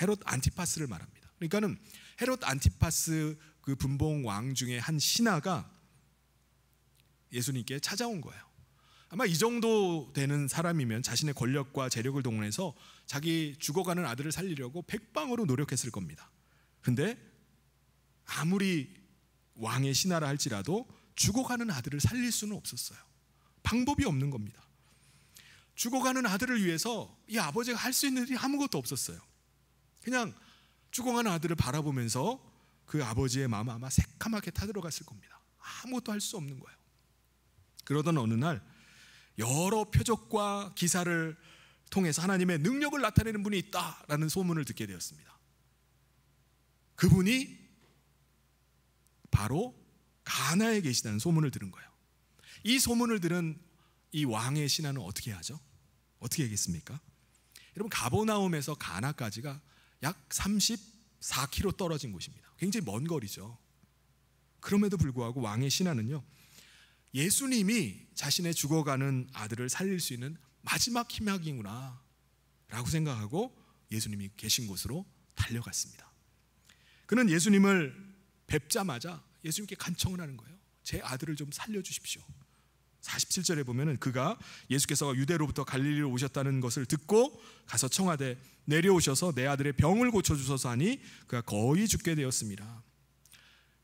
헤롯 안티파스를 말합니다. 그러니까는 헤롯 안티파스 그 분봉 왕 중에 한 신하가 예수님께 찾아온 거예요. 아마 이 정도 되는 사람이면 자신의 권력과 재력을 동원해서 자기 죽어가는 아들을 살리려고 백방으로 노력했을 겁니다. 근데 아무리 왕의 신하라 할지라도 죽어가는 아들을 살릴 수는 없었어요. 방법이 없는 겁니다. 죽어가는 아들을 위해서 이 아버지가 할 수 있는 일이 아무것도 없었어요. 그냥 죽어가는 아들을 바라보면서 그 아버지의 마음 아마 새카맣게 타들어갔을 겁니다. 아무것도 할 수 없는 거예요. 그러던 어느 날 여러 표적과 기사를 통해서 하나님의 능력을 나타내는 분이 있다라는 소문을 듣게 되었습니다. 그분이 바로 가나에 계시다는 소문을 들은 거예요. 이 소문을 들은 이 왕의 신하는 어떻게 하죠? 어떻게 하겠습니까? 여러분, 가버나움에서 가나까지가 약 34km 떨어진 곳입니다. 굉장히 먼 거리죠. 그럼에도 불구하고 왕의 신하는요, 예수님이 자신의 죽어가는 아들을 살릴 수 있는 마지막 희망이구나 라고 생각하고 예수님이 계신 곳으로 달려갔습니다. 그는 예수님을 뵙자마자 예수님께 간청을 하는 거예요. 제 아들을 좀 살려주십시오. 47절에 보면은 그가 예수께서 유대로부터 갈릴리로 오셨다는 것을 듣고 가서 청하되 내려오셔서 내 아들의 병을 고쳐주소서 하니 그가 거의 죽게 되었습니다.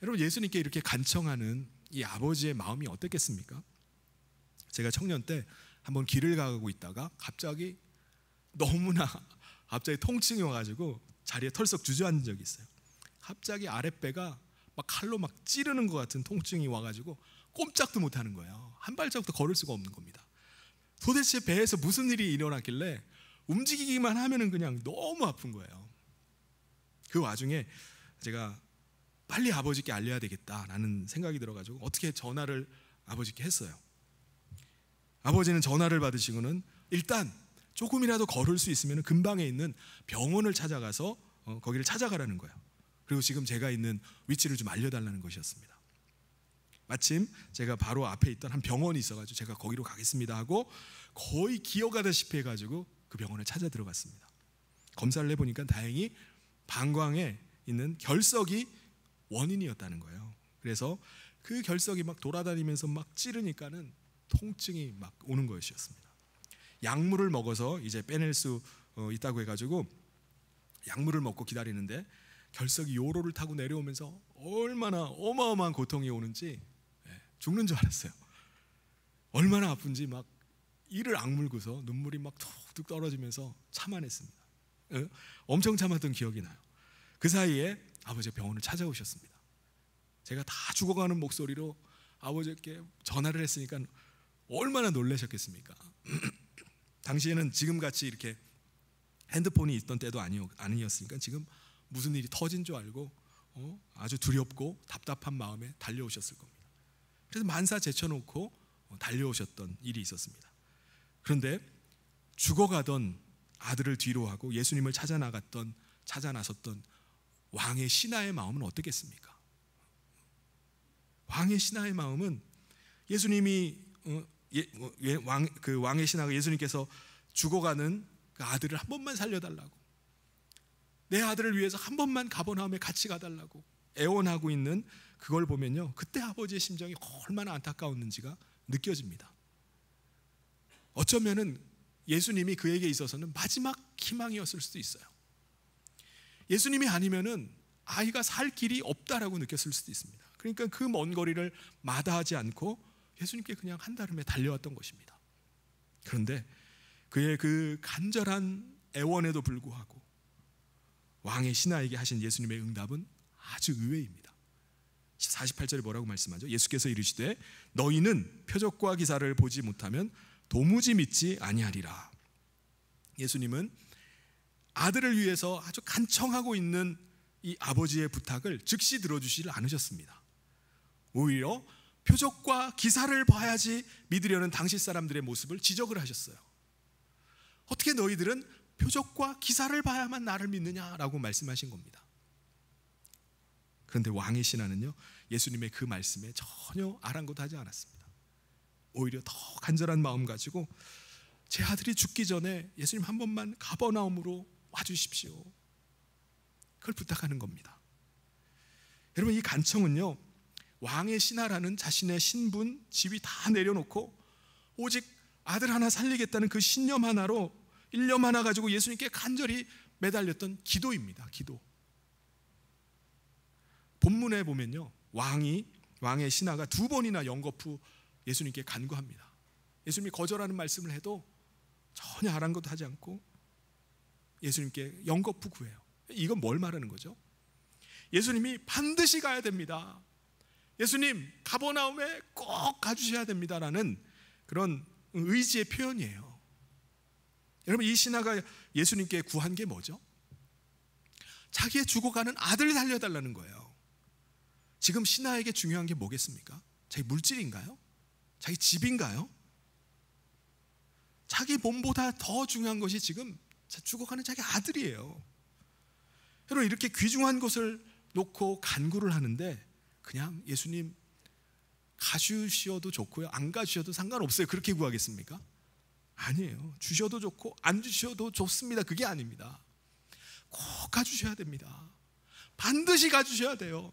여러분, 예수님께 이렇게 간청하는 이 아버지의 마음이 어땠겠습니까? 제가 청년 때 한번 길을 가고 있다가 갑자기 너무나 갑자기 통증이 와가지고 자리에 털썩 주저앉은 적이 있어요. 갑자기 아랫배가 막 칼로 막 찌르는 것 같은 통증이 와가지고 꼼짝도 못하는 거예요. 한 발자국도 걸을 수가 없는 겁니다. 도대체 배에서 무슨 일이 일어났길래 움직이기만 하면은 그냥 너무 아픈 거예요. 그 와중에 제가 빨리 아버지께 알려야 되겠다라는 생각이 들어가지고 어떻게 전화를 아버지께 했어요. 아버지는 전화를 받으시고는 일단 조금이라도 걸을 수 있으면 근방에 있는 병원을 찾아가서 거기를 찾아가라는 거예요. 그리고 지금 제가 있는 위치를 좀 알려달라는 것이었습니다. 마침 제가 바로 앞에 있던 한 병원이 있어가지고 제가 거기로 가겠습니다 하고 거의 기어가다시피 해가지고 그 병원에 찾아 들어갔습니다. 검사를 해보니까 다행히 방광에 있는 결석이 원인이었다는 거예요. 그래서 그 결석이 막 돌아다니면서 막 찌르니까는 통증이 막 오는 것이었습니다. 약물을 먹어서 이제 빼낼 수 있다고 해가지고 약물을 먹고 기다리는데 결석이 요로를 타고 내려오면서 얼마나 어마어마한 고통이 오는지 죽는 줄 알았어요. 얼마나 아픈지 막 이를 악물고서 눈물이 막 툭툭 떨어지면서 참아냈습니다. 엄청 참았던 기억이 나요. 그 사이에 아버지가 병원을 찾아오셨습니다. 제가 다 죽어가는 목소리로 아버지께 전화를 했으니까 얼마나 놀라셨겠습니까? 당시에는 지금같이 이렇게 핸드폰이 있던 때도 아니었으니까 지금 무슨 일이 터진 줄 알고 아주 두렵고 답답한 마음에 달려오셨을 겁니다. 그래서 만사 제쳐놓고 달려오셨던 일이 있었습니다. 그런데 죽어가던 아들을 뒤로하고 예수님을 찾아 나섰던 왕의 신하의 마음은 어떻겠습니까? 왕의 신하의 마음은 예수님이 왕의 신하가 예수님께서 죽어가는 그 아들을 한 번만 살려달라고, 내 아들을 위해서 한 번만 가버나움에 같이 가달라고 애원하고 있는 그걸 보면요, 그때 아버지의 심정이 얼마나 안타까웠는지가 느껴집니다. 어쩌면은 예수님이 그에게 있어서는 마지막 희망이었을 수도 있어요. 예수님이 아니면은 아이가 살 길이 없다라고 느꼈을 수도 있습니다. 그러니까 그 먼 거리를 마다하지 않고 예수님께 그냥 한달음에 달려왔던 것입니다. 그런데 그의 그 간절한 애원에도 불구하고 왕의 신하에게 하신 예수님의 응답은 아주 의외입니다. 48절에 뭐라고 말씀하죠? 예수께서 이르시되 너희는 표적과 기사를 보지 못하면 도무지 믿지 아니하리라. 예수님은 아들을 위해서 아주 간청하고 있는 이 아버지의 부탁을 즉시 들어주지를 않으셨습니다. 오히려 표적과 기사를 봐야지 믿으려는 당시 사람들의 모습을 지적을 하셨어요. 어떻게 너희들은 표적과 기사를 봐야만 나를 믿느냐라고 말씀하신 겁니다. 그런데 왕의 신하는요, 예수님의 그 말씀에 전혀 아랑곳하지 않았습니다. 오히려 더 간절한 마음 가지고 제 아들이 죽기 전에 예수님 한 번만 가버나움으로 와주십시오, 그걸 부탁하는 겁니다. 여러분, 이 간청은요, 왕의 신하라는 자신의 신분, 지위 다 내려놓고 오직 아들 하나 살리겠다는 그 신념 하나로, 일념 하나 가지고 예수님께 간절히 매달렸던 기도입니다. 기도. 본문에 보면요, 왕의 신하가 2번이나 연거푸 예수님께 간구합니다. 예수님이 거절하는 말씀을 해도 전혀 아랑곳하지 않고 예수님께 연거푸 구해요. 이건 뭘 말하는 거죠? 예수님이 반드시 가야 됩니다. 예수님, 가버나움에 꼭 가주셔야 됩니다라는 그런 의지의 표현이에요. 여러분, 이 신하가 예수님께 구한 게 뭐죠? 자기의 죽어가는 아들을 살려달라는 거예요. 지금 신하에게 중요한 게 뭐겠습니까? 자기 물질인가요? 자기 집인가요? 자기 몸보다 더 중요한 것이 지금 죽어가는 자기 아들이에요. 여러분, 이렇게 귀중한 것을 놓고 간구를 하는데 그냥 예수님 가주셔도 좋고요, 안 가주셔도 상관없어요, 그렇게 구하겠습니까? 아니에요. 주셔도 좋고 안 주셔도 좋습니다, 그게 아닙니다. 꼭 가주셔야 됩니다. 반드시 가주셔야 돼요.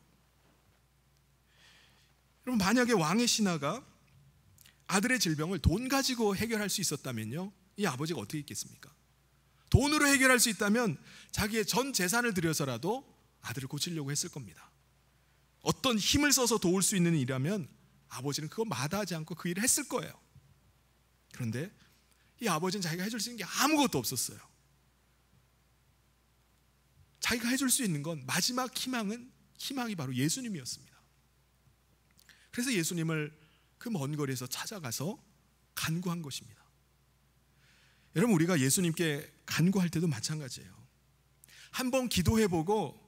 여러분, 만약에 왕의 신하가 아들의 질병을 돈 가지고 해결할 수 있었다면요, 이 아버지가 어떻게 했겠습니까? 돈으로 해결할 수 있다면 자기의 전 재산을 들여서라도 아들을 고치려고 했을 겁니다. 어떤 힘을 써서 도울 수 있는 일이라면 아버지는 그거 마다하지 않고 그 일을 했을 거예요. 그런데 이 아버지는 자기가 해줄 수 있는 게 아무것도 없었어요. 자기가 해줄 수 있는 건 마지막 희망이 바로 예수님이었습니다. 그래서 예수님을 그 먼 거리에서 찾아가서 간구한 것입니다. 여러분, 우리가 예수님께 간구할 때도 마찬가지예요. 한번 기도해보고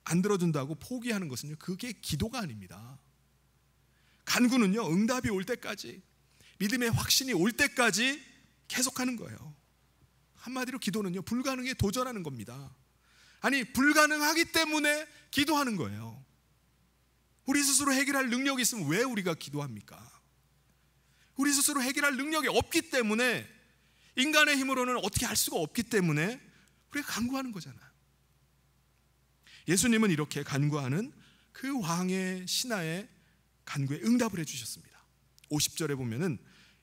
안 들어준다고 포기하는 것은요, 그게 기도가 아닙니다. 간구는요, 응답이 올 때까지, 믿음의 확신이 올 때까지 계속하는 거예요. 한마디로 기도는요, 불가능에 도전하는 겁니다. 아니, 불가능하기 때문에 기도하는 거예요. 우리 스스로 해결할 능력이 있으면 왜 우리가 기도합니까? 우리 스스로 해결할 능력이 없기 때문에, 인간의 힘으로는 어떻게 할 수가 없기 때문에 우리가 간구하는 거잖아요. 예수님은 이렇게 간구하는 그 왕의 신하의 간구에 응답을 해주셨습니다. 50절에 보면은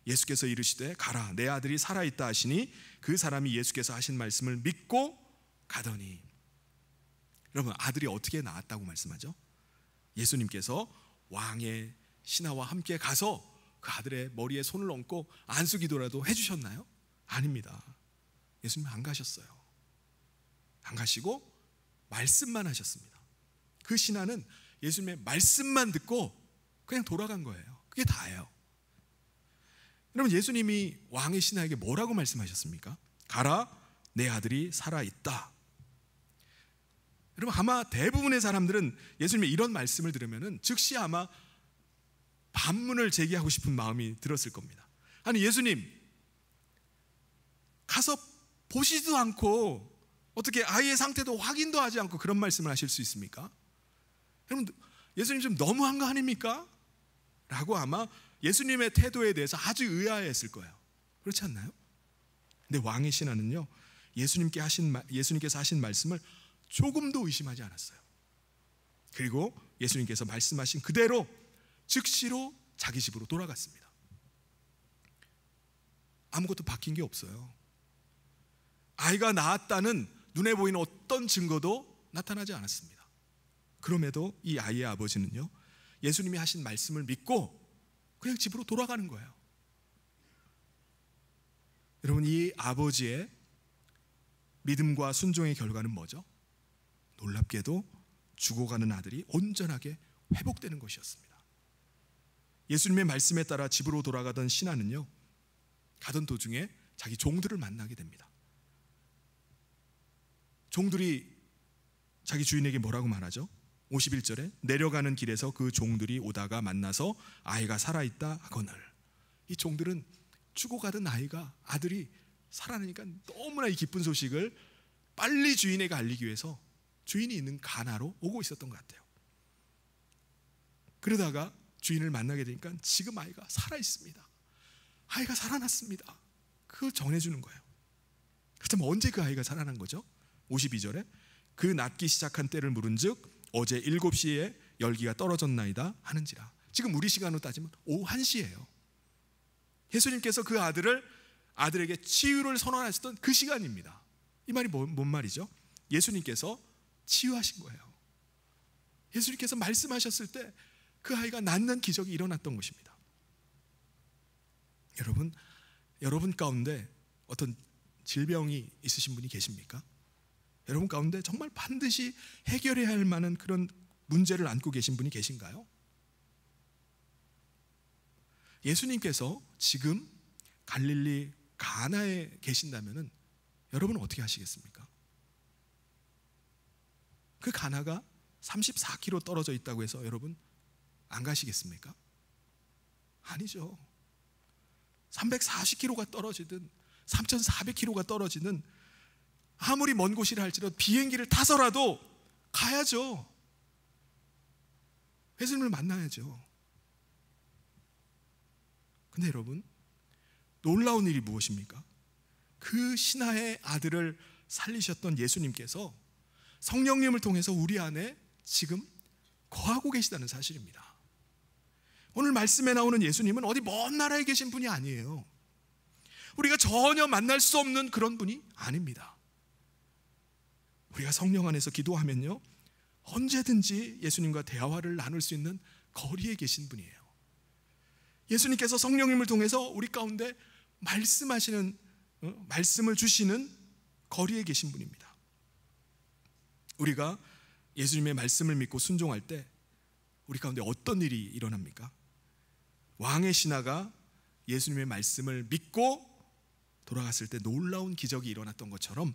예수께서 이르시되 가라, 내 아들이 살아있다 하시니 그 사람이 예수께서 하신 말씀을 믿고 가더니. 여러분, 아들이 어떻게 나았다고 말씀하죠? 예수님께서 왕의 신하와 함께 가서 그 아들의 머리에 손을 얹고 안수기도라도 해주셨나요? 아닙니다. 예수님 안 가셨어요. 안 가시고 말씀만 하셨습니다. 그 신하는 예수님의 말씀만 듣고 그냥 돌아간 거예요. 그게 다예요. 여러분, 예수님이 왕의 신하에게 뭐라고 말씀하셨습니까? 가라, 내 아들이 살아있다. 여러분, 아마 대부분의 사람들은 예수님의 이런 말씀을 들으면 즉시 아마 반문을 제기하고 싶은 마음이 들었을 겁니다. 아니, 예수님 가서 보시지도 않고 어떻게 아이의 상태도 확인도 하지 않고 그런 말씀을 하실 수 있습니까? 여러분, 예수님 좀 너무한 거 아닙니까? 라고 아마 예수님의 태도에 대해서 아주 의아해했을 거예요. 그렇지 않나요? 근데 왕의 신하는요, 예수님께서 하신 말씀을 조금도 의심하지 않았어요. 그리고 예수님께서 말씀하신 그대로 즉시로 자기 집으로 돌아갔습니다. 아무것도 바뀐 게 없어요. 아이가 낳았다는 눈에 보이는 어떤 증거도 나타나지 않았습니다. 그럼에도 이 아이의 아버지는요, 예수님이 하신 말씀을 믿고 그냥 집으로 돌아가는 거예요. 여러분, 이 아버지의 믿음과 순종의 결과는 뭐죠? 놀랍게도 죽어가는 아들이 온전하게 회복되는 것이었습니다. 예수님의 말씀에 따라 집으로 돌아가던 신하는요, 가던 도중에 자기 종들을 만나게 됩니다. 종들이 자기 주인에게 뭐라고 말하죠? 51절에 내려가는 길에서 그 종들이 오다가 만나서 아이가 살아있다 하거늘. 이 종들은 죽어가던 아들이 살아나니까 너무나 이 기쁜 소식을 빨리 주인에게 알리기 위해서 주인이 있는 가나로 오고 있었던 것 같아요. 그러다가 주인을 만나게 되니까 지금 아이가 살아있습니다. 아이가 살아났습니다. 그걸 전해주는 거예요. 그렇다면 언제 그 아이가 살아난 거죠? 52절에 그 낫기 시작한 때를 물은즉 어제 7시에 열기가 떨어졌나이다 하는지라. 지금 우리 시간으로 따지면 오후 1시예요. 예수님께서 그 아들에게 치유를 선언하셨던 그 시간입니다. 이 말이 뭔 말이죠? 예수님께서 치유하신 거예요. 예수님께서 말씀하셨을 때 그 아이가 낫는 기적이 일어났던 것입니다. 여러분 가운데 어떤 질병이 있으신 분이 계십니까? 여러분 가운데 정말 반드시 해결해야 할 만한 그런 문제를 안고 계신 분이 계신가요? 예수님께서 지금 갈릴리 가나에 계신다면 여러분은 어떻게 하시겠습니까? 그 가나가 34km 떨어져 있다고 해서 여러분 안 가시겠습니까? 아니죠. 340km가 떨어지든 3,400km가 떨어지든 아무리 먼 곳이라 할지라도 비행기를 타서라도 가야죠. 예수님을 만나야죠. 근데 여러분, 놀라운 일이 무엇입니까? 그 신하의 아들을 살리셨던 예수님께서 성령님을 통해서 우리 안에 지금 거하고 계시다는 사실입니다. 오늘 말씀에 나오는 예수님은 어디 먼 나라에 계신 분이 아니에요. 우리가 전혀 만날 수 없는 그런 분이 아닙니다. 우리가 성령 안에서 기도하면요, 언제든지 예수님과 대화를 나눌 수 있는 거리에 계신 분이에요. 예수님께서 성령님을 통해서 우리 가운데 말씀을 주시는 거리에 계신 분입니다. 우리가 예수님의 말씀을 믿고 순종할 때 우리 가운데 어떤 일이 일어납니까? 왕의 신하가 예수님의 말씀을 믿고 돌아갔을 때 놀라운 기적이 일어났던 것처럼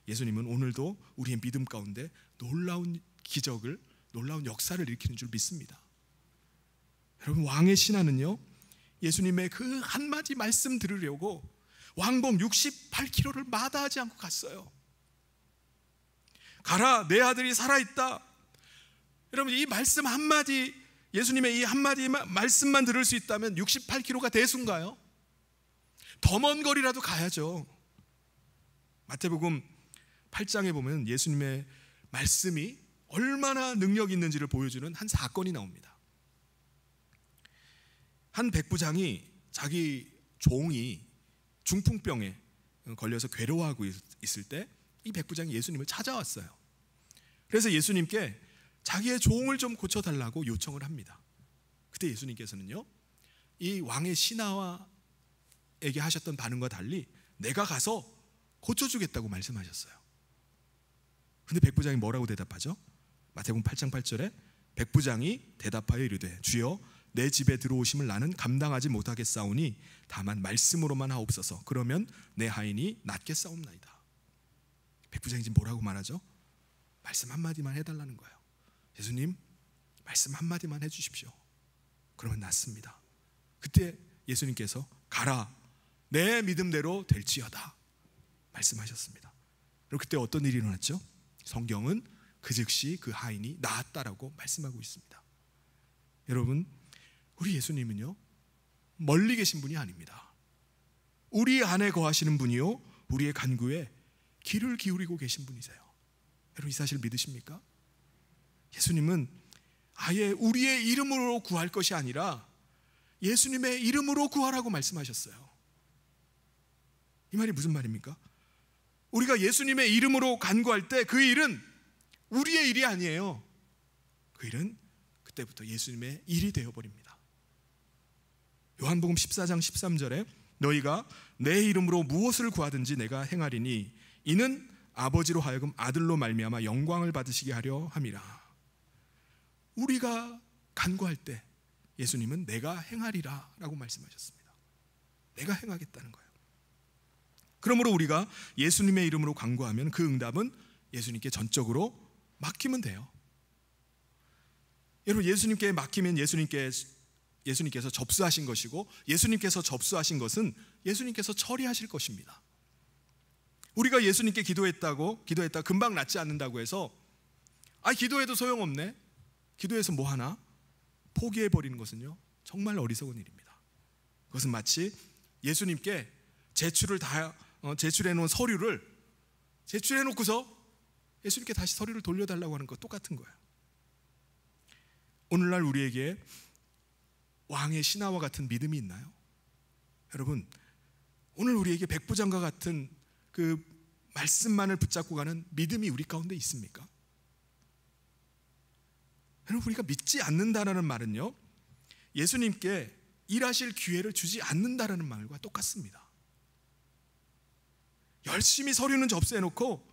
예수님은 오늘도 우리의 믿음 가운데 놀라운 기적을, 놀라운 역사를 일으키는 줄 믿습니다. 여러분, 왕의 신하는요, 예수님의 그 한마디 말씀 들으려고 왕복 68km를 마다하지 않고 갔어요. 가라, 내 아들이 살아있다. 여러분, 이 말씀 한마디, 예수님의 이 한마디 말씀만 들을 수 있다면 68km가 대수인가요? 더 먼 거리라도 가야죠. 마태복음 8장에 보면 예수님의 말씀이 얼마나 능력 있는지를 보여주는 한 사건이 나옵니다. 한 백부장이 자기 종이 중풍병에 걸려서 괴로워하고 있을 때 이 백부장이 예수님을 찾아왔어요. 그래서 예수님께 자기의 종을 좀 고쳐달라고 요청을 합니다. 그때 예수님께서는요, 이 왕의 신하에게 하셨던 반응과 달리 내가 가서 고쳐주겠다고 말씀하셨어요. 근데 백부장이 뭐라고 대답하죠? 마태복음 8장 8절에 백부장이 대답하여 이르되 주여 내 집에 들어오심을 나는 감당하지 못하겠사오니 다만 말씀으로만 하옵소서. 그러면 내 하인이 낫겠사옵나이다. 백부장이 지금 뭐라고 말하죠? 말씀 한마디만 해달라는 거예요. 예수님 말씀 한마디만 해주십시오. 그러면 낫습니다. 그때 예수님께서 가라 내 믿음대로 될지어다 말씀하셨습니다. 그리고 그때 어떤 일이 일어났죠? 성경은 그 즉시 그 하인이 나았다라고 말씀하고 있습니다. 여러분, 우리 예수님은요 멀리 계신 분이 아닙니다. 우리 안에 거하시는 분이요 우리의 간구에 귀를 기울이고 계신 분이세요. 여러분 이 사실 믿으십니까? 예수님은 아예 우리의 이름으로 구할 것이 아니라 예수님의 이름으로 구하라고 말씀하셨어요. 이 말이 무슨 말입니까? 우리가 예수님의 이름으로 간구할 때 그 일은 우리의 일이 아니에요. 그 일은 그때부터 예수님의 일이 되어버립니다. 요한복음 14장 13절에 너희가 내 이름으로 무엇을 구하든지 내가 행하리니 이는 아버지로 하여금 아들로 말미암아 영광을 받으시게 하려 함이라. 우리가 간구할 때 예수님은 내가 행하리라 라고 말씀하셨습니다. 내가 행하겠다는 거예요. 그러므로 우리가 예수님의 이름으로 간구하면 그 응답은 예수님께 전적으로 맡기면 돼요. 여러분 예수님께 맡기면 예수님께서 접수하신 것이고 예수님께서 접수하신 것은 예수님께서 처리하실 것입니다. 우리가 예수님께 기도했다 금방 낫지 않는다고 해서 기도해도 소용없네, 기도해서 뭐하나 포기해버리는 것은요 정말 어리석은 일입니다. 그것은 마치 예수님께 제출해놓은 서류를 제출해놓고서 예수님께 다시 서류를 돌려달라고 하는 것 똑같은 거예요. 오늘날 우리에게 왕의 신하와 같은 믿음이 있나요? 여러분 오늘 우리에게 백부장과 같은 그 말씀만을 붙잡고 가는 믿음이 우리 가운데 있습니까? 여러분 우리가 믿지 않는다라는 말은요 예수님께 일하실 기회를 주지 않는다라는 말과 똑같습니다. 열심히 서류는 접수해놓고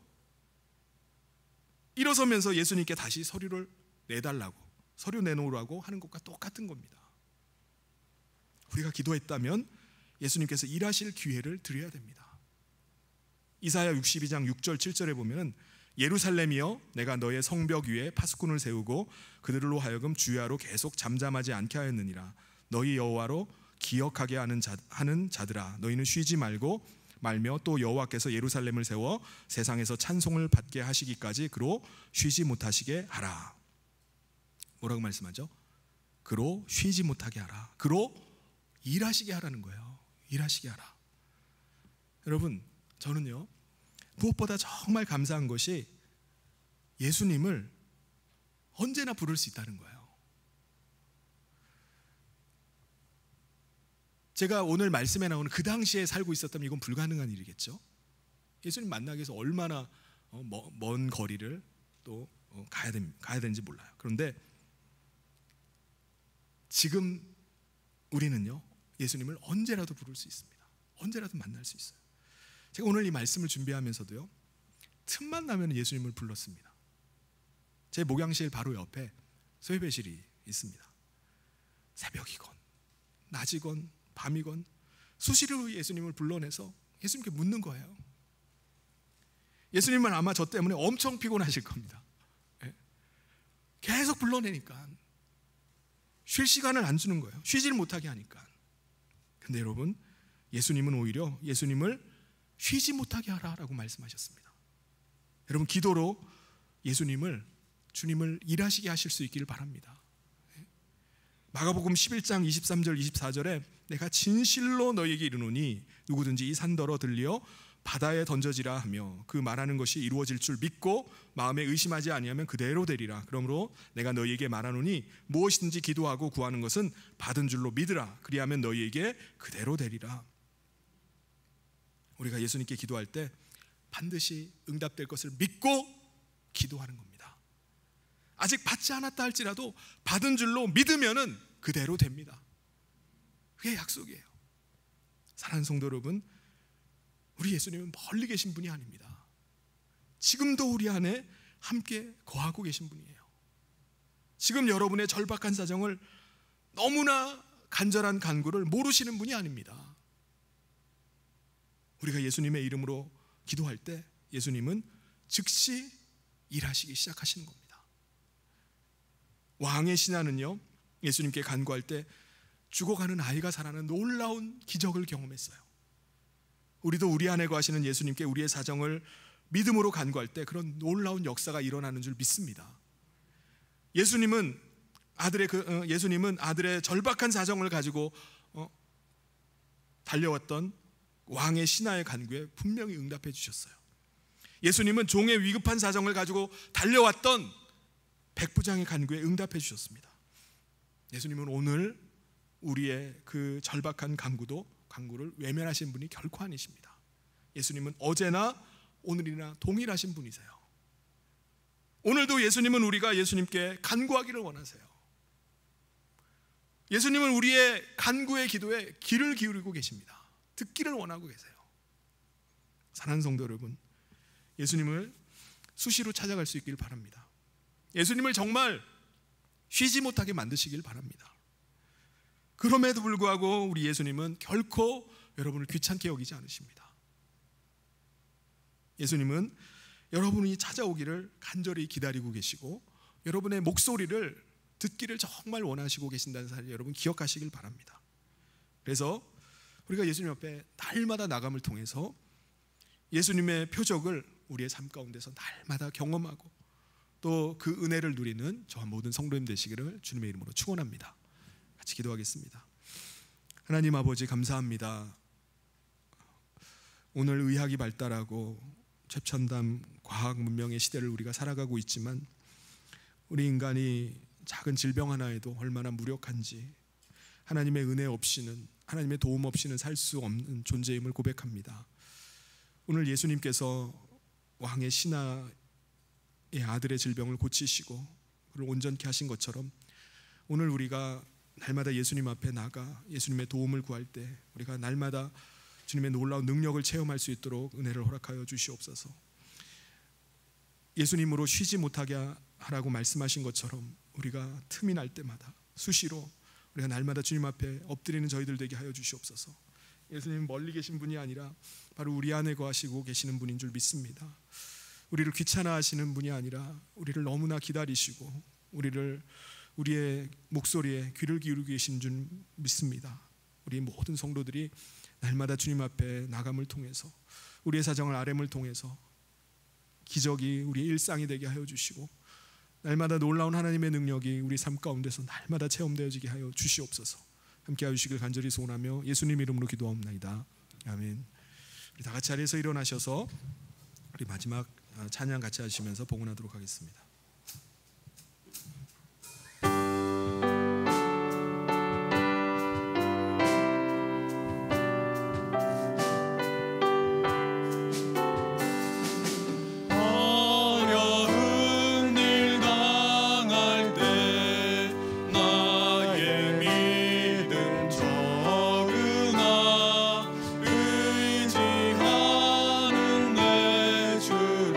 일어서면서 예수님께 다시 서류를 내달라고, 서류 내놓으라고 하는 것과 똑같은 겁니다. 우리가 기도했다면 예수님께서 일하실 기회를 드려야 됩니다. 이사야 62장 6절 7절에 보면 예루살렘이여 내가 너의 성벽 위에 파수꾼을 세우고 그들로 하여금 주야로 계속 잠잠하지 않게 하였느니라. 너희 여호와로 기억하게 하는 자들아 너희는 쉬지 말며 또 여호와께서 예루살렘을 세워 세상에서 찬송을 받게 하시기까지 그로 쉬지 못하시게 하라. 뭐라고 말씀하죠? 그로 쉬지 못하게 하라. 그로 일하시게 하라는 거예요. 일하시게 하라. 여러분 저는요 무엇보다 정말 감사한 것이 예수님을 언제나 부를 수 있다는 거예요. 제가 오늘 말씀에 나오는 그 당시에 살고 있었다면 이건 불가능한 일이겠죠. 예수님 만나기 위해서 얼마나 먼 거리를 또 가야 되는지 몰라요. 그런데 지금 우리는요 예수님을 언제라도 부를 수 있습니다. 언제라도 만날 수 있어요. 제가 오늘 이 말씀을 준비하면서도요 틈만 나면 예수님을 불렀습니다. 제 목양실 바로 옆에 소예배실이 있습니다. 새벽이건 낮이건 밤이건 수시로 예수님을 불러내서 예수님께 묻는 거예요. 예수님은 아마 저 때문에 엄청 피곤하실 겁니다. 계속 불러내니까 쉴 시간을 안 주는 거예요. 쉬지를 못하게 하니까. 근데 여러분 예수님은 오히려 예수님을 쉬지 못하게 하라라고 말씀하셨습니다. 여러분 기도로 주님을 일하시게 하실 수 있기를 바랍니다. 마가복음 11장 23절 24절에 내가 진실로 너희에게 이르노니 누구든지 이 산더러 들리어 바다에 던져지라 하며 그 말하는 것이 이루어질 줄 믿고 마음에 의심하지 아니하면 그대로 되리라. 그러므로 내가 너희에게 말하노니 무엇이든지 기도하고 구하는 것은 받은 줄로 믿으라. 그리하면 너희에게 그대로 되리라. 우리가 예수님께 기도할 때 반드시 응답될 것을 믿고 기도하는 겁니다. 아직 받지 않았다 할지라도 받은 줄로 믿으면은 그대로 됩니다. 그게 약속이에요. 사랑하는 성도 여러분, 우리 예수님은 멀리 계신 분이 아닙니다. 지금도 우리 안에 함께 거하고 계신 분이에요. 지금 여러분의 절박한 사정을, 너무나 간절한 간구를 모르시는 분이 아닙니다. 우리가 예수님의 이름으로 기도할 때 예수님은 즉시 일하시기 시작하시는 겁니다. 왕의 신하는요, 예수님께 간구할 때 죽어가는 아이가 살아나는 놀라운 기적을 경험했어요. 우리도 우리 안에 거하시는 예수님께 우리의 사정을 믿음으로 간구할 때 그런 놀라운 역사가 일어나는 줄 믿습니다. 예수님은 아들의 절박한 사정을 가지고 달려왔던 왕의 신하의 간구에 분명히 응답해 주셨어요. 예수님은 종의 위급한 사정을 가지고 달려왔던 백부장의 간구에 응답해 주셨습니다. 예수님은 오늘 우리의 그 절박한 간구를 외면하신 분이 결코 아니십니다. 예수님은 어제나 오늘이나 동일하신 분이세요. 오늘도 예수님은 우리가 예수님께 간구하기를 원하세요. 예수님은 우리의 간구의 기도에 귀를 기울이고 계십니다. 듣기를 원하고 계세요. 사랑하는 성도 여러분, 예수님을 수시로 찾아갈 수 있길 바랍니다. 예수님을 정말 쉬지 못하게 만드시길 바랍니다. 그럼에도 불구하고 우리 예수님은 결코 여러분을 귀찮게 여기지 않으십니다. 예수님은 여러분이 찾아오기를 간절히 기다리고 계시고 여러분의 목소리를 듣기를 정말 원하시고 계신다는 사실 여러분 기억하시길 바랍니다. 그래서 우리가 예수님 앞에 날마다 나감을 통해서 예수님의 표적을 우리의 삶 가운데서 날마다 경험하고 또 그 은혜를 누리는 저와 모든 성도님 되시기를 주님의 이름으로 축원합니다. 같이 기도하겠습니다. 하나님 아버지, 감사합니다. 오늘 의학이 발달하고 최첨단 과학 문명의 시대를 우리가 살아가고 있지만 우리 인간이 작은 질병 하나에도 얼마나 무력한지, 하나님의 은혜 없이는, 하나님의 도움 없이는 살 수 없는 존재임을 고백합니다. 오늘 예수님께서 왕의 신하의 아들의 질병을 고치시고 그를 온전케 하신 것처럼 오늘 우리가 날마다 예수님 앞에 나가 예수님의 도움을 구할 때 우리가 날마다 주님의 놀라운 능력을 체험할 수 있도록 은혜를 허락하여 주시옵소서. 예수님으로 쉬지 못하게 하라고 말씀하신 것처럼 우리가 틈이 날 때마다 수시로 우리가 날마다 주님 앞에 엎드리는 저희들 되게 하여 주시옵소서. 예수님은 멀리 계신 분이 아니라 바로 우리 안에 거하시고 계시는 분인 줄 믿습니다. 우리를 귀찮아하시는 분이 아니라 우리를 너무나 기다리시고 우리의 목소리에 귀를 기울이고 계신 줄 믿습니다. 우리 모든 성도들이 날마다 주님 앞에 나감을 통해서 우리의 사정을 아뢰음을 통해서 기적이 우리의 일상이 되게 하여 주시고 날마다 놀라운 하나님의 능력이 우리 삶 가운데서 날마다 체험되어지게 하여 주시옵소서. 함께 하시길 간절히 소원하며 예수님 이름으로 기도하옵나이다. 아멘. 우리 다 같이 자리에서 일어나셔서 우리 마지막 찬양 같이 하시면서 봉헌하도록 하겠습니다. 내 주를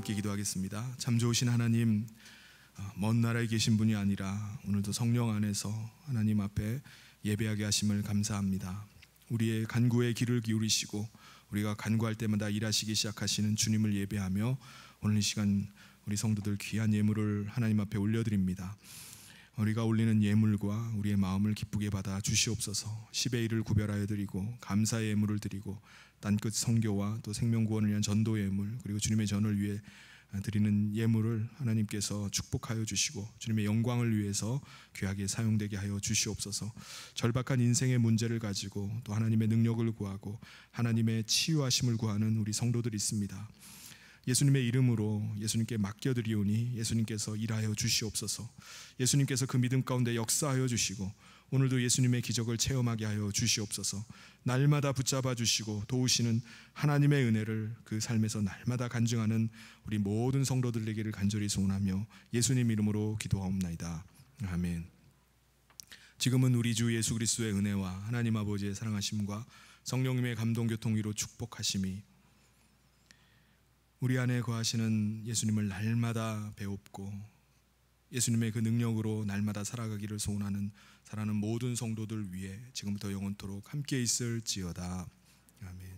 함께 기도하겠습니다. 참 좋으신 하나님, 먼 나라에 계신 분이 아니라 오늘도 성령 안에서 하나님 앞에 예배하게 하심을 감사합니다. 우리의 간구에 귀를 기울이시고 우리가 간구할 때마다 일하시기 시작하시는 주님을 예배하며 오늘 이 시간 우리 성도들 귀한 예물을 하나님 앞에 올려드립니다. 우리가 올리는 예물과 우리의 마음을 기쁘게 받아 주시옵소서. 10의 1을 구별하여 드리고 감사의 예물을 드리고 땅끝 선교와 또 생명구원을 위한 전도 예물, 그리고 주님의 전을 위해 드리는 예물을 하나님께서 축복하여 주시고 주님의 영광을 위해서 귀하게 사용되게 하여 주시옵소서. 절박한 인생의 문제를 가지고 또 하나님의 능력을 구하고 하나님의 치유하심을 구하는 우리 성도들이 있습니다. 예수님의 이름으로 예수님께 맡겨드리오니 예수님께서 일하여 주시옵소서. 예수님께서 그 믿음 가운데 역사하여 주시고 오늘도 예수님의 기적을 체험하게 하여 주시옵소서. 날마다 붙잡아 주시고 도우시는 하나님의 은혜를 그 삶에서 날마다 간증하는 우리 모든 성도들 되기를 간절히 소원하며 예수님 이름으로 기도하옵나이다. 아멘. 지금은 우리 주 예수 그리스도의 은혜와 하나님 아버지의 사랑하심과 성령님의 감동 교통위로 축복하심이 우리 안에 거하시는 예수님을 날마다 배웁고 예수님의 그 능력으로 날마다 살아가기를 소원하는 사랑하는 모든 성도들 위해 지금부터 영원토록 함께 있을지어다. 아멘.